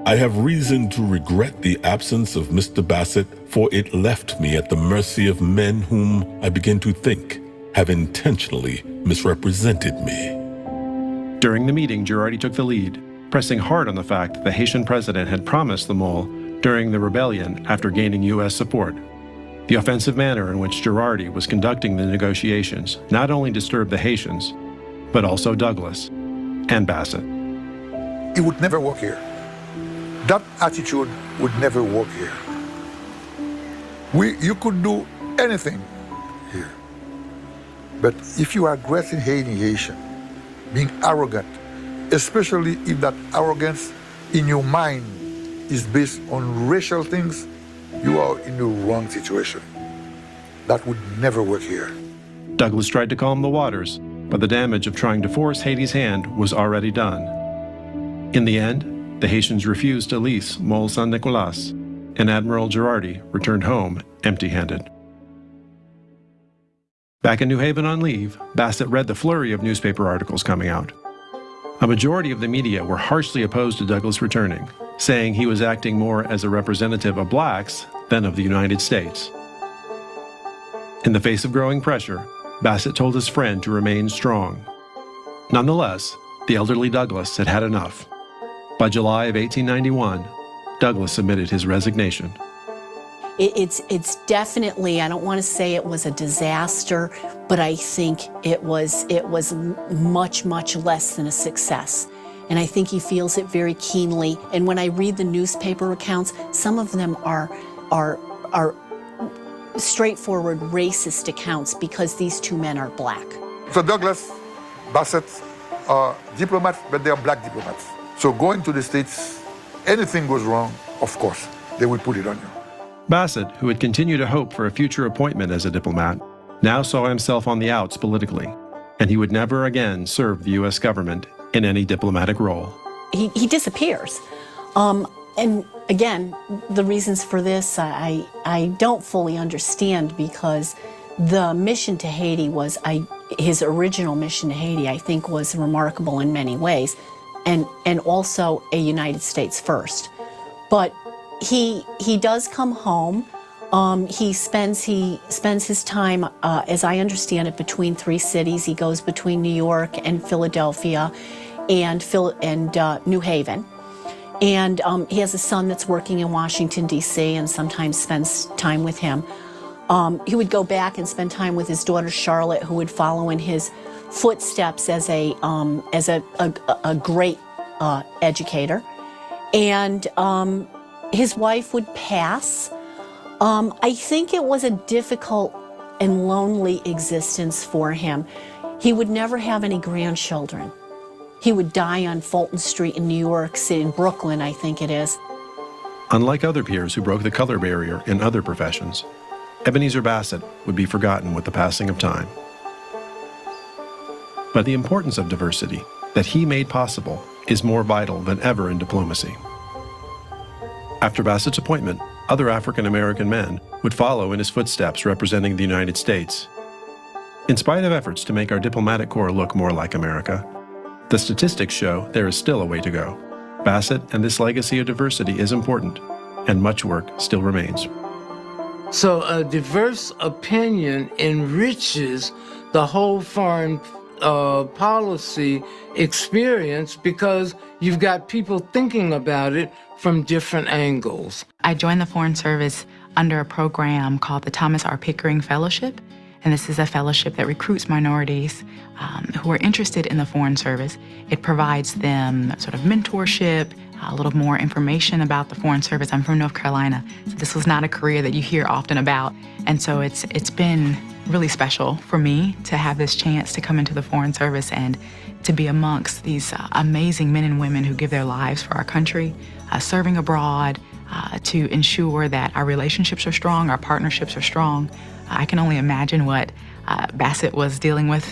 I have reason to regret the absence of Mr. Bassett, for it left me at the mercy of men whom I begin to think have intentionally misrepresented me.
During the meeting, Girardi took the lead, pressing hard on the fact that the Haitian president had promised the mole during the rebellion after gaining U.S. support. The offensive manner in which Girardi was conducting the negotiations not only disturbed the Haitians, but also Douglass and Bassett.
It would never work here. That attitude would never work here. You could do anything here. But if you are aggressive Haitian, being arrogant, especially if that arrogance in your mind is based on racial things, you are in the wrong situation. That would never work here.
Douglass tried to calm the waters, but the damage of trying to force Haiti's hand was already done. In the end, the Haitians refused to lease Mont Saint-Nicolas, and Admiral Girardi returned home empty-handed. Back in New Haven on leave, Bassett read the flurry of newspaper articles coming out. A majority of the media were harshly opposed to Douglas returning, saying he was acting more as a representative of blacks than of the United States. In the face of growing pressure, Bassett told his friend to remain strong. Nonetheless, the elderly Douglas had had enough. By July of 1891, Douglas submitted his resignation.
It's definitely, I don't want to say it was a disaster, but I think it was much, much less than a success. And I think he feels it very keenly. And when I read the newspaper accounts, some of them are straightforward racist accounts because these two men are black.
So Douglas, Bassett are diplomats, but they are black diplomats. So going to the States, anything goes wrong, of course, they will put it on you.
Bassett, who had continued to hope for a future appointment as a diplomat, now saw himself on the outs politically, and he would never again serve the U.S. government in any diplomatic role.
He disappears. And again, the reasons for this, I don't fully understand, because the mission to Haiti was, his original mission to Haiti, I think, was remarkable in many ways, and also a United States first. But he does come home. He spends his time, as I understand it, between three cities. He goes between New York and Philadelphia and New Haven. And he has a son that's working in Washington, D.C., and sometimes spends time with him. He would go back and spend time with his daughter Charlotte, who would follow in his footsteps as a great educator. And his wife would pass. I think it was a difficult and lonely existence for him. He would never have any grandchildren. He would die on Fulton Street in New York City, in Brooklyn, I think it is.
Unlike other peers who broke the color barrier in other professions, Ebenezer Bassett would be forgotten with the passing of time. But the importance of diversity that he made possible is more vital than ever in diplomacy. After Bassett's appointment, other African American men would follow in his footsteps representing the United States. In spite of efforts to make our diplomatic corps look more like America, the statistics show there is still a way to go. Bassett and this legacy of diversity is important, and much work still remains.
So a diverse opinion enriches the whole foreign policy experience, because you've got people thinking about it from different angles.
I joined the Foreign Service under a program called the Thomas R. Pickering Fellowship. And this is a fellowship that recruits minorities who are interested in the Foreign Service. It provides them sort of mentorship, a little more information about the Foreign Service. I'm from North Carolina, so this was not a career that you hear often about. And so it's been really special for me to have this chance to come into the Foreign Service and to be amongst these amazing men and women who give their lives for our country, serving abroad, to ensure that our relationships are strong, our partnerships are strong. I can only imagine what Bassett was dealing with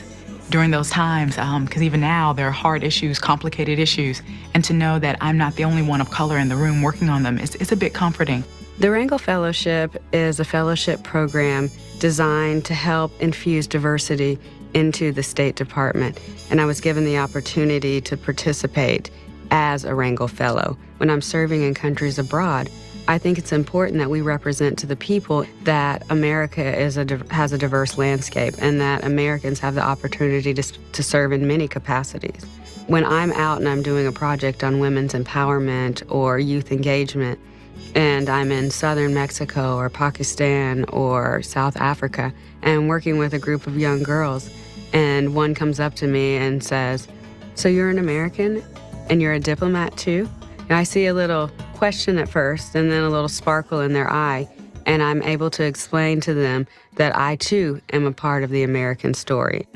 during those times, because even now there are hard issues, complicated issues, and to know that I'm not the only one of color in the room working on them is a bit comforting.
The Rangel Fellowship is a fellowship program designed to help infuse diversity into the State Department, and I was given the opportunity to participate as a Rangel Fellow. When I'm serving in countries abroad, I think it's important that we represent to the people that America has a diverse landscape, and that Americans have the opportunity to serve in many capacities. When I'm out and I'm doing a project on women's empowerment or youth engagement, and I'm in southern Mexico or Pakistan or South Africa and working with a group of young girls, and one comes up to me and says, "So you're an American and you're a diplomat too?" And I see a little question at first and then a little sparkle in their eye, and I'm able to explain to them that I too am a part of the American story.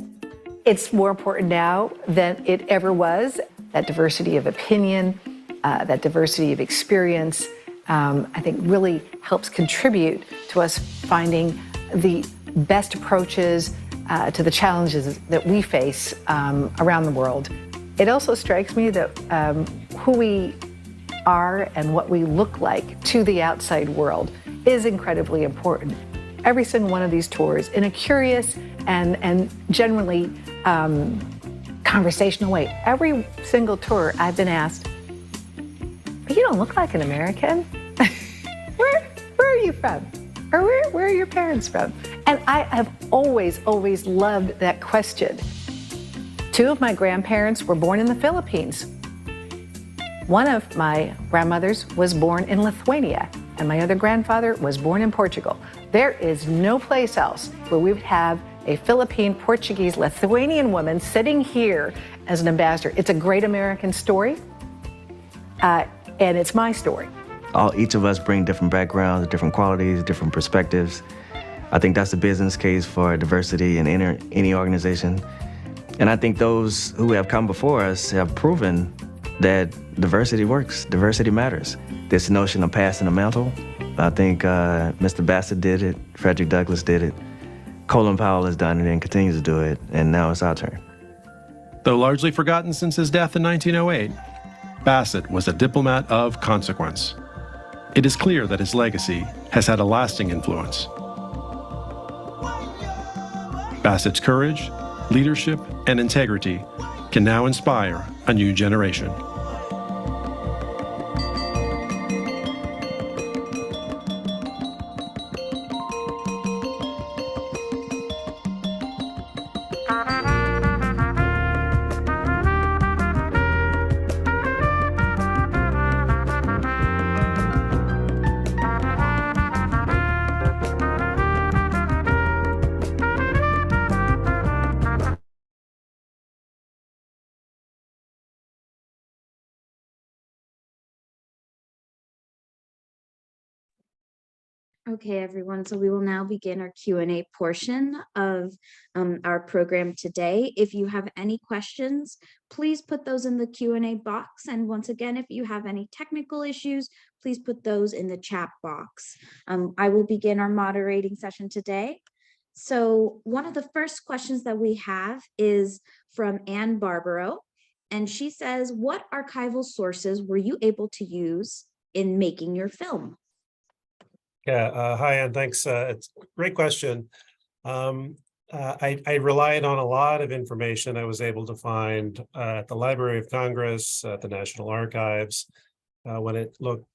It's more important now than it ever was. That diversity of opinion, that diversity of experience, I think really helps contribute to us finding the best approaches to the challenges that we face around the world. It also strikes me that who we are and what we look like to the outside world is incredibly important. Every single one of these tours, in a curious and generally conversational way. Every single tour I've been asked, "You don't look like an American. Where are you from? Or where are your parents from?" And I have always loved that question. 2 of my grandparents were born in the Philippines. One of my grandmothers was born in Lithuania, and my other grandfather was born in Portugal. There is no place else where we would have a Philippine, Portuguese, Lithuanian woman sitting here as an ambassador. It's a great American story, and it's my story.
Each of us bring different backgrounds, different qualities, different perspectives. I think that's the business case for diversity in any organization. And I think those who have come before us have proven that diversity works, diversity matters. This notion of passing the mantle, I think Mr. Bassett did it, Frederick Douglass did it, Colin Powell has done it and continues to do it, and now it's our turn.
Though largely forgotten since his death in 1908, Bassett was a diplomat of consequence. It is clear that his legacy has had a lasting influence. Bassett's courage, leadership, and integrity can now inspire a new generation.
Okay, everyone, so we will now begin our Q&A portion of our program today. If you have any questions, please put those in the Q&A box. And once again, if you have any technical issues, please put those in the chat box. I will begin our moderating session today. So one of the first questions that we have is from Ann Barbaro, and she says, "What archival sources were you able to use in making your film?"
Yeah, hi, Ann, thanks. It's a great question. I relied on a lot of information I was able to find at the Library of Congress, at the National Archives, when it looked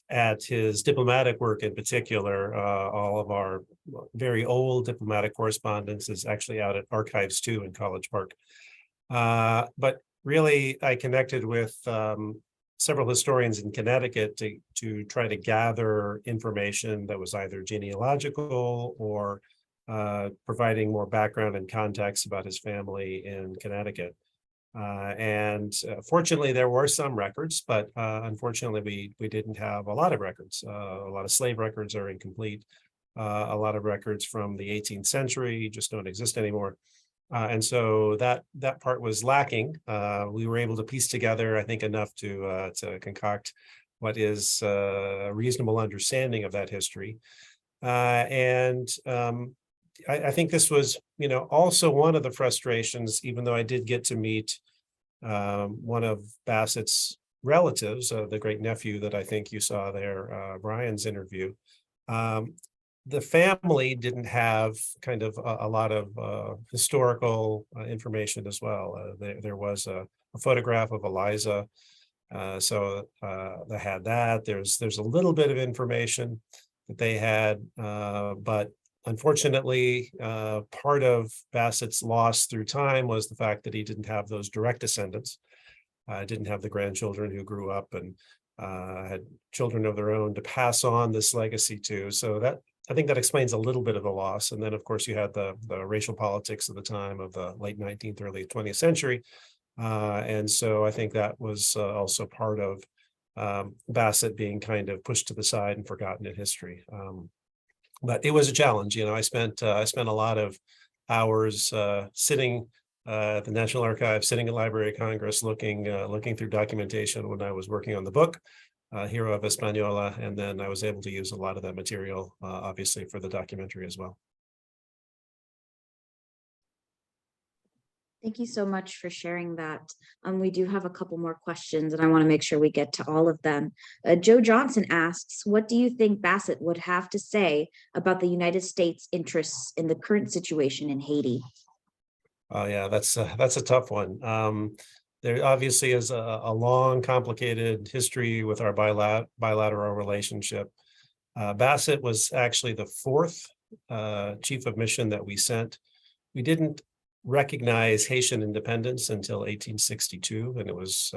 at his diplomatic work in particular. All of our very old diplomatic correspondence is actually out at Archives 2 in College Park. But really, I connected with several historians in Connecticut to try to gather information that was either genealogical or providing more background and context about his family in Connecticut. Fortunately, there were some records, but unfortunately, we didn't have a lot of records. A lot of slave records are incomplete. A lot of records from the 18th century just don't exist anymore. And so that part was lacking. We were able to piece together, I think, enough to concoct what is a reasonable understanding of that history. I think this was, also one of the frustrations, even though I did get to meet one of Bassett's relatives, the great nephew that I think you saw there, Brian's interview. The family didn't have kind of a lot of historical information as well. There was a photograph of Eliza, so they had that. There's a little bit of information that they had, but unfortunately, part of Bassett's loss through time was the fact that he didn't have those direct descendants, didn't have the grandchildren who grew up and had children of their own to pass on this legacy to. So I think that explains a little bit of the loss. And then, of course, you had the racial politics of the time of the late 19th, early 20th century. And so I think that was also part of Bassett being kind of pushed to the side and forgotten in history. But it was a challenge. I spent a lot of hours sitting at the National Archives, sitting at Library of Congress, looking through documentation when I was working on the book. Hero of Española, and then I was able to use a lot of that material, obviously, for the documentary as well.
Thank you so much for sharing that. We do have a couple more questions, and I want to make sure we get to all of them. Joe Johnson asks, what do you think Bassett would have to say about the United States' interests in the current situation in Haiti?
Oh yeah, that's a tough one. There obviously is a long, complicated history with our bilateral relationship. Bassett was actually the fourth chief of mission that we sent. We didn't recognize Haitian independence until 1862, and it was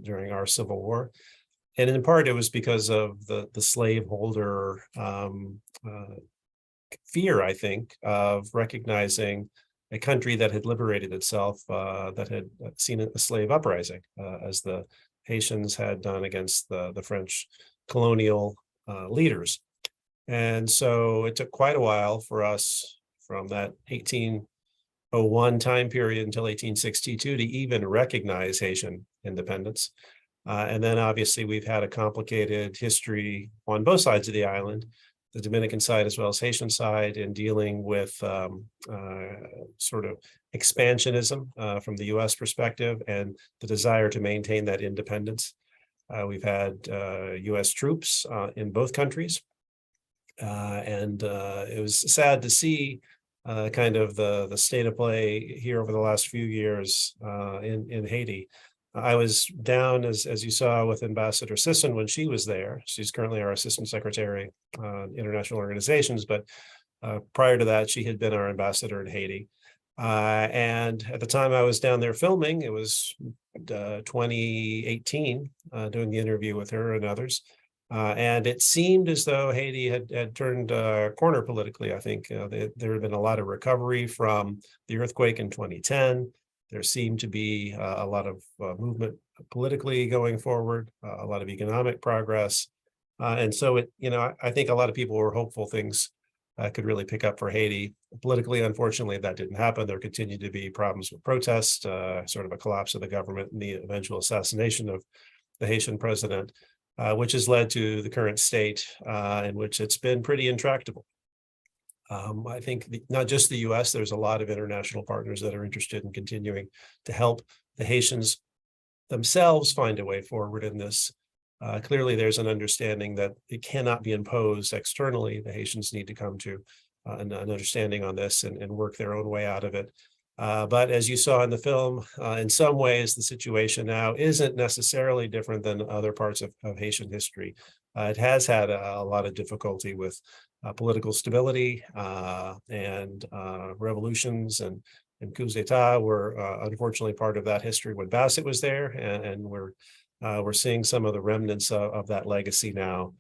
during our Civil War. And in part, it was because of the slaveholder fear, I think, of recognizing a country that had liberated itself, that had seen a slave uprising, as the Haitians had done against the French colonial leaders. And so it took quite a while for us from that 1801 time period until 1862 to even recognize Haitian independence. And then obviously we've had a complicated history on both sides of the island, the Dominican side as well as Haitian side, in dealing with sort of expansionism from the US perspective and the desire to maintain that independence. We've had US troops in both countries. And it was sad to see kind of the state of play here over the last few years in Haiti. I was down, as you saw, with Ambassador Sisson when she was there. She's currently our Assistant Secretary on International Organizations, but prior to that, she had been our ambassador in Haiti. And at the time I was down there filming, it was 2018, doing the interview with her and others. And it seemed as though Haiti had turned a corner politically. I think there had been a lot of recovery from the earthquake in 2010. There seemed to be a lot of movement politically going forward, a lot of economic progress. And so I think a lot of people were hopeful things could really pick up for Haiti. Politically, unfortunately, that didn't happen. There continued to be problems with protests, sort of a collapse of the government and the eventual assassination of the Haitian president, which has led to the current state in which it's been pretty intractable. I think not just the US, there's a lot of international partners that are interested in continuing to help the Haitians themselves find a way forward in this. Clearly, there's an understanding that it cannot be imposed externally. The Haitians need to come to an understanding on this and work their own way out of it. But as you saw in the film, in some ways, the situation now isn't necessarily different than other parts of Haitian history. It has had a lot of difficulty with political stability and revolutions and coups d'etat were unfortunately part of that history when Bassett was there, and we're seeing some of the remnants of that legacy now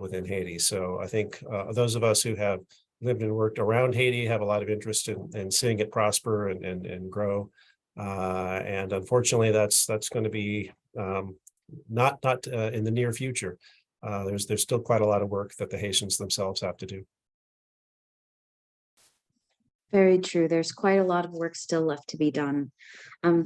within Haiti. So I think those of us who have lived and worked around Haiti have a lot of interest in seeing it prosper and grow. And unfortunately, that's going to be not in the near future. There's still quite a lot of work that the Haitians themselves have to do.
Very true. There's quite a lot of work still left to be done.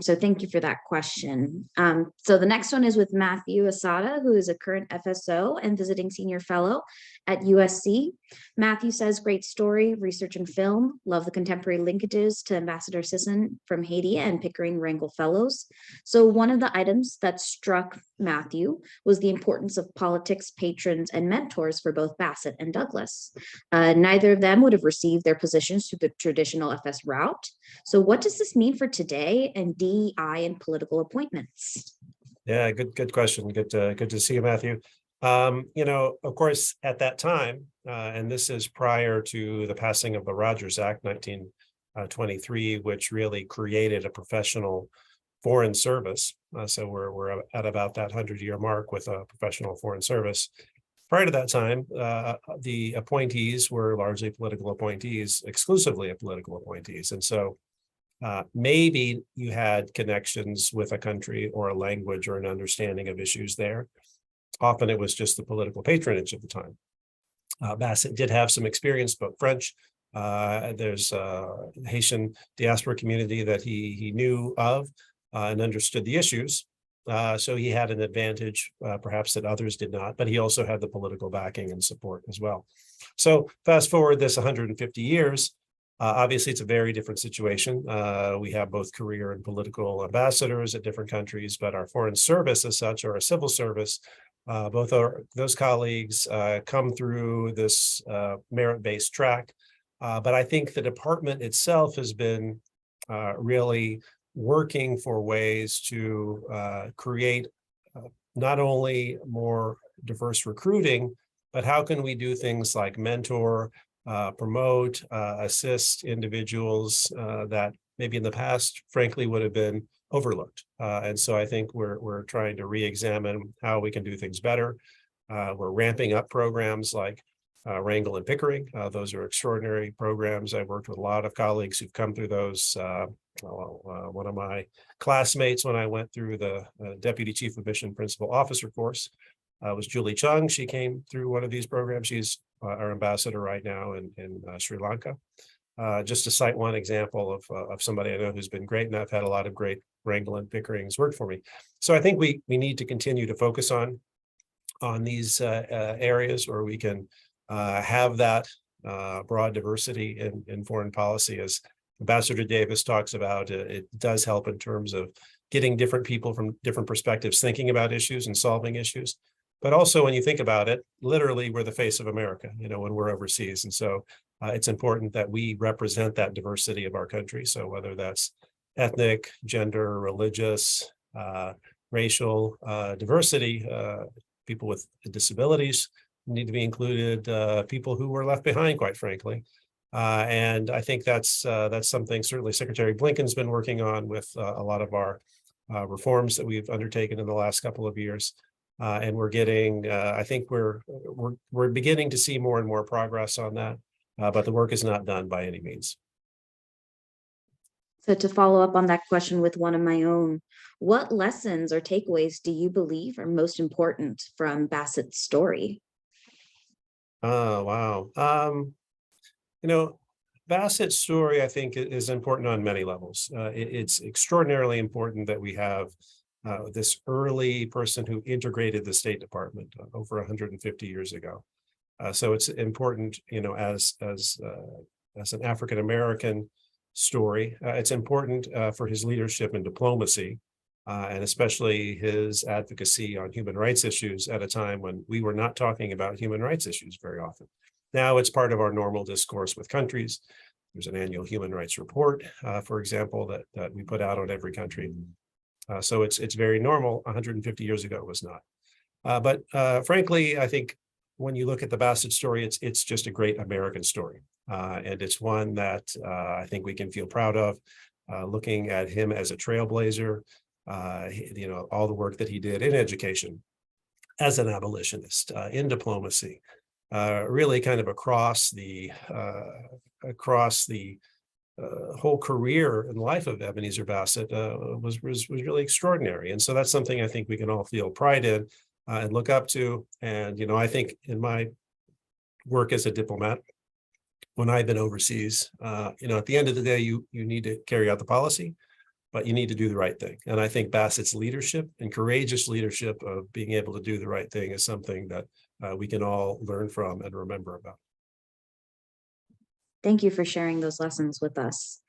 So thank you for that question. So the next one is with Matthew Asada, who is a current FSO and visiting senior fellow at USC. Matthew says, great story, research and film. Love the contemporary linkages to Ambassador Sisson from Haiti and Pickering Rangel Fellows. So one of the items that struck Matthew was the importance of politics, patrons, and mentors for both Bassett and Douglas. Neither of them would have received their positions through the traditional FS route. So what does this mean for today and DEI and political appointments?
Yeah, good question. Good to see you, Matthew. Of course, at that time, and this is prior to the passing of the Rogers Act, 1923, which really created a professional foreign service. So we're at about that 100-year mark with a professional foreign service. Prior to that time, the appointees were largely political appointees, exclusively political appointees. And so maybe you had connections with a country or a language or an understanding of issues there. Often it was just the political patronage of the time. Bassett did have some experience, spoke French. There's a Haitian diaspora community that he knew of and understood the issues. So he had an advantage, perhaps that others did not, but he also had the political backing and support as well. So fast forward this 150 years, Obviously, it's a very different situation. We have both career and political ambassadors at different countries, but our foreign service as such, or our civil service, both those colleagues come through this merit-based track. But I think the department itself has been really working for ways to create not only more diverse recruiting, but how can we do things like mentor, promote, assist individuals that maybe in the past, frankly, would have been overlooked. And so I think we're trying to re-examine how we can do things better. We're ramping up programs like Wrangell and Pickering. Those are extraordinary programs. I've worked with a lot of colleagues who've come through those. One of my classmates when I went through the Deputy Chief of Mission Principal Officer course was Julie Chung. She came through one of these programs. She's our ambassador right now in Sri Lanka. Just to cite one example of somebody I know who's been great, and I've had a lot of great Wrangell and Pickering's work for me. So I think we need to continue to focus on these areas where we can have that broad diversity in foreign policy. As Ambassador Davis talks about, it does help in terms of getting different people from different perspectives thinking about issues and solving issues. But also, when you think about it, literally, we're the face of America, when we're overseas. And so it's important that we represent that diversity of our country. So whether that's ethnic, gender, religious, racial diversity, people with disabilities need to be included, people who were left behind, quite frankly. And I think that's something certainly Secretary Blinken's been working on with a lot of our reforms that we've undertaken in the last couple of years. And we're getting, I think we're beginning to see more and more progress on that, but the work is not done by any means.
So to follow up on that question with one of my own, what lessons or takeaways do you believe are most important from Bassett's story?
Oh, wow. Bassett's story, I think, is important on many levels. It's extraordinarily important that we have this early person who integrated the State Department over 150 years ago. So it's important, as an African American story. It's important for his leadership in diplomacy, and especially his advocacy on human rights issues at a time when we were not talking about human rights issues very often. Now it's part of our normal discourse with countries. There's an annual human rights report, for example, that we put out on every country. So it's very normal. 150 years ago, it was not. But frankly, I think when you look at the Bassett story, it's just a great American story. And it's one that I think we can feel proud of, looking at him as a trailblazer, all the work that he did in education, as an abolitionist, in diplomacy, really kind of across the whole career and life of Ebenezer Bassett was really extraordinary. And so that's something I think we can all feel pride in and look up to. And, I think in my work as a diplomat, when I've been overseas, at the end of the day, you need to carry out the policy, but you need to do the right thing. And I think Bassett's leadership and courageous leadership of being able to do the right thing is something that we can all learn from and remember about.
Thank you for sharing those lessons with us.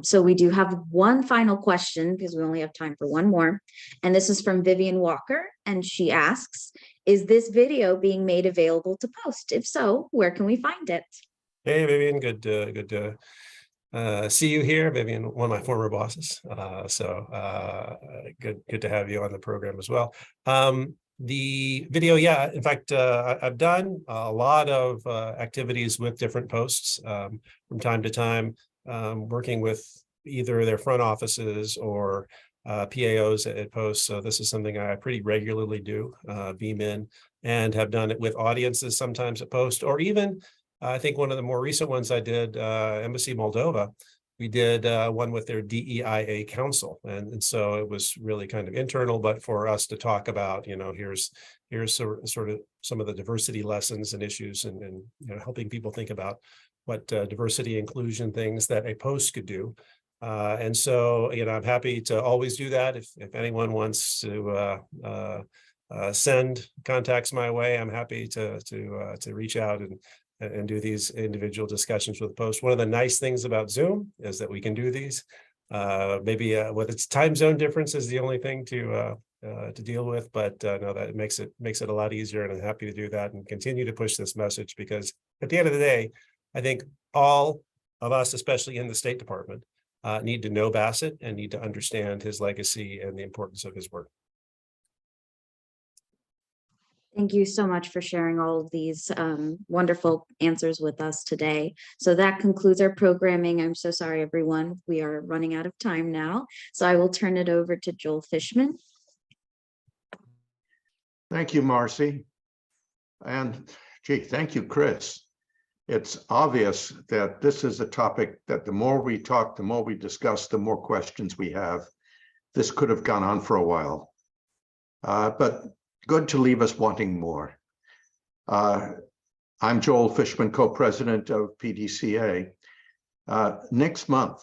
So we do have one final question because we only have time for one more. And this is from Vivian Walker. And she asks, is this video being made available to post? If so, where can we find it?
Hey, Vivian, good to see you here. Vivian, one of my former bosses. Good to have you on the program as well. The video, yeah, in fact, I've done a lot of activities with different posts from time to time, working with either their front offices or PAOs at posts. So this is something I pretty regularly do, beam in, and have done it with audiences sometimes at post, or even I think one of the more recent ones I did, Embassy Moldova, we did one with their DEIA council. And so it was really kind of internal, but for us to talk about, here's sort of some of the diversity lessons and issues and helping people think about what diversity inclusion things that a post could do. And so, I'm happy to always do that. If anyone wants to send contacts my way, I'm happy to reach out and and do these individual discussions with posts. One of the nice things about Zoom is that we can do these. Maybe with its time zone difference is the only thing to deal with, but no, that makes it a lot easier, and I'm happy to do that and continue to push this message, because at the end of the day, I think all of us, especially in the State Department, need to know Bassett and need to understand his legacy and the importance of his work.
Thank you so much for sharing all of these wonderful answers with us today. So that concludes our programming. I'm so sorry, everyone. We are running out of time now. So I will turn it over to Joel Fishman.
Thank you, Marcy. And gee, thank you, Chris. It's obvious that this is a topic that the more we talk, the more we discuss, the more questions we have. This could have gone on for a while, but good to leave us wanting more. I'm Joel Fishman, co-president of PDCA. Next month,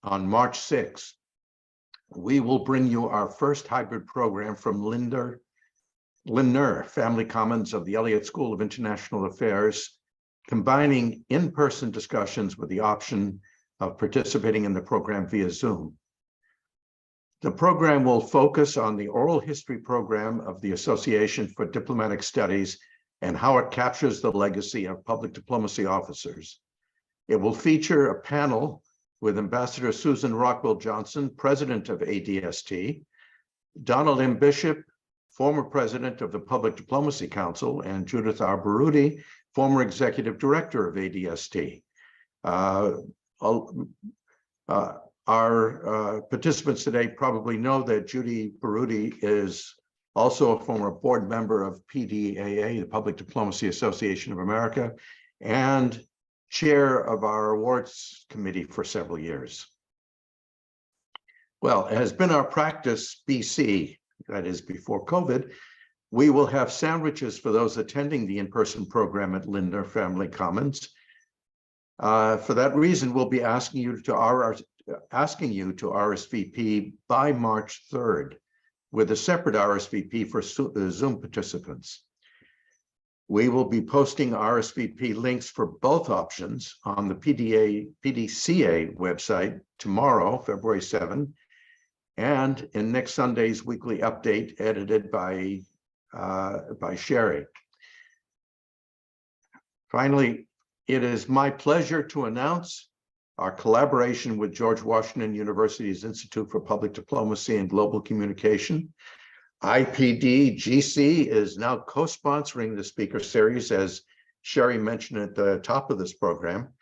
on March 6th, we will bring you our first hybrid program from Lindner Family Commons of the Elliott School of International Affairs, combining in-person discussions with the option of participating in the program via Zoom. The program will focus on the oral history program of the Association for Diplomatic Studies and how it captures the legacy of public diplomacy officers. It will feature a panel with Ambassador Susan Rockwell Johnson, president of ADST, Donald M. Bishop, former president of the Public Diplomacy Council, and Judith R. Baruti, former executive director of ADST. Our participants today probably know that Judy Baruti is also a former board member of PDAA, the Public Diplomacy Association of America, and chair of our awards committee for several years. Well, it has been our practice, BC, that is before COVID, we will have sandwiches for those attending the in-person program at Lindner Family Commons. For that reason, we'll be asking you to RSVP by March 3rd, with a separate RSVP for Zoom participants. We will be posting RSVP links for both options on the PDCA website tomorrow, February 7, and in next Sunday's weekly update edited by Sherry. Finally, it is my pleasure to announce our collaboration with George Washington University's Institute for Public Diplomacy and Global Communication. IPD-GC is now co-sponsoring the speaker series, as Sherry mentioned at the top of this program,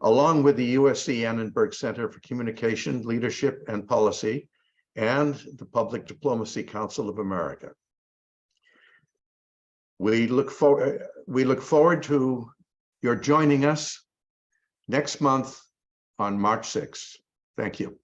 along with the USC Annenberg Center for Communication, Leadership, and Policy, and the Public Diplomacy Council of America. We look forward to your joining us next month on March 6th. Thank you.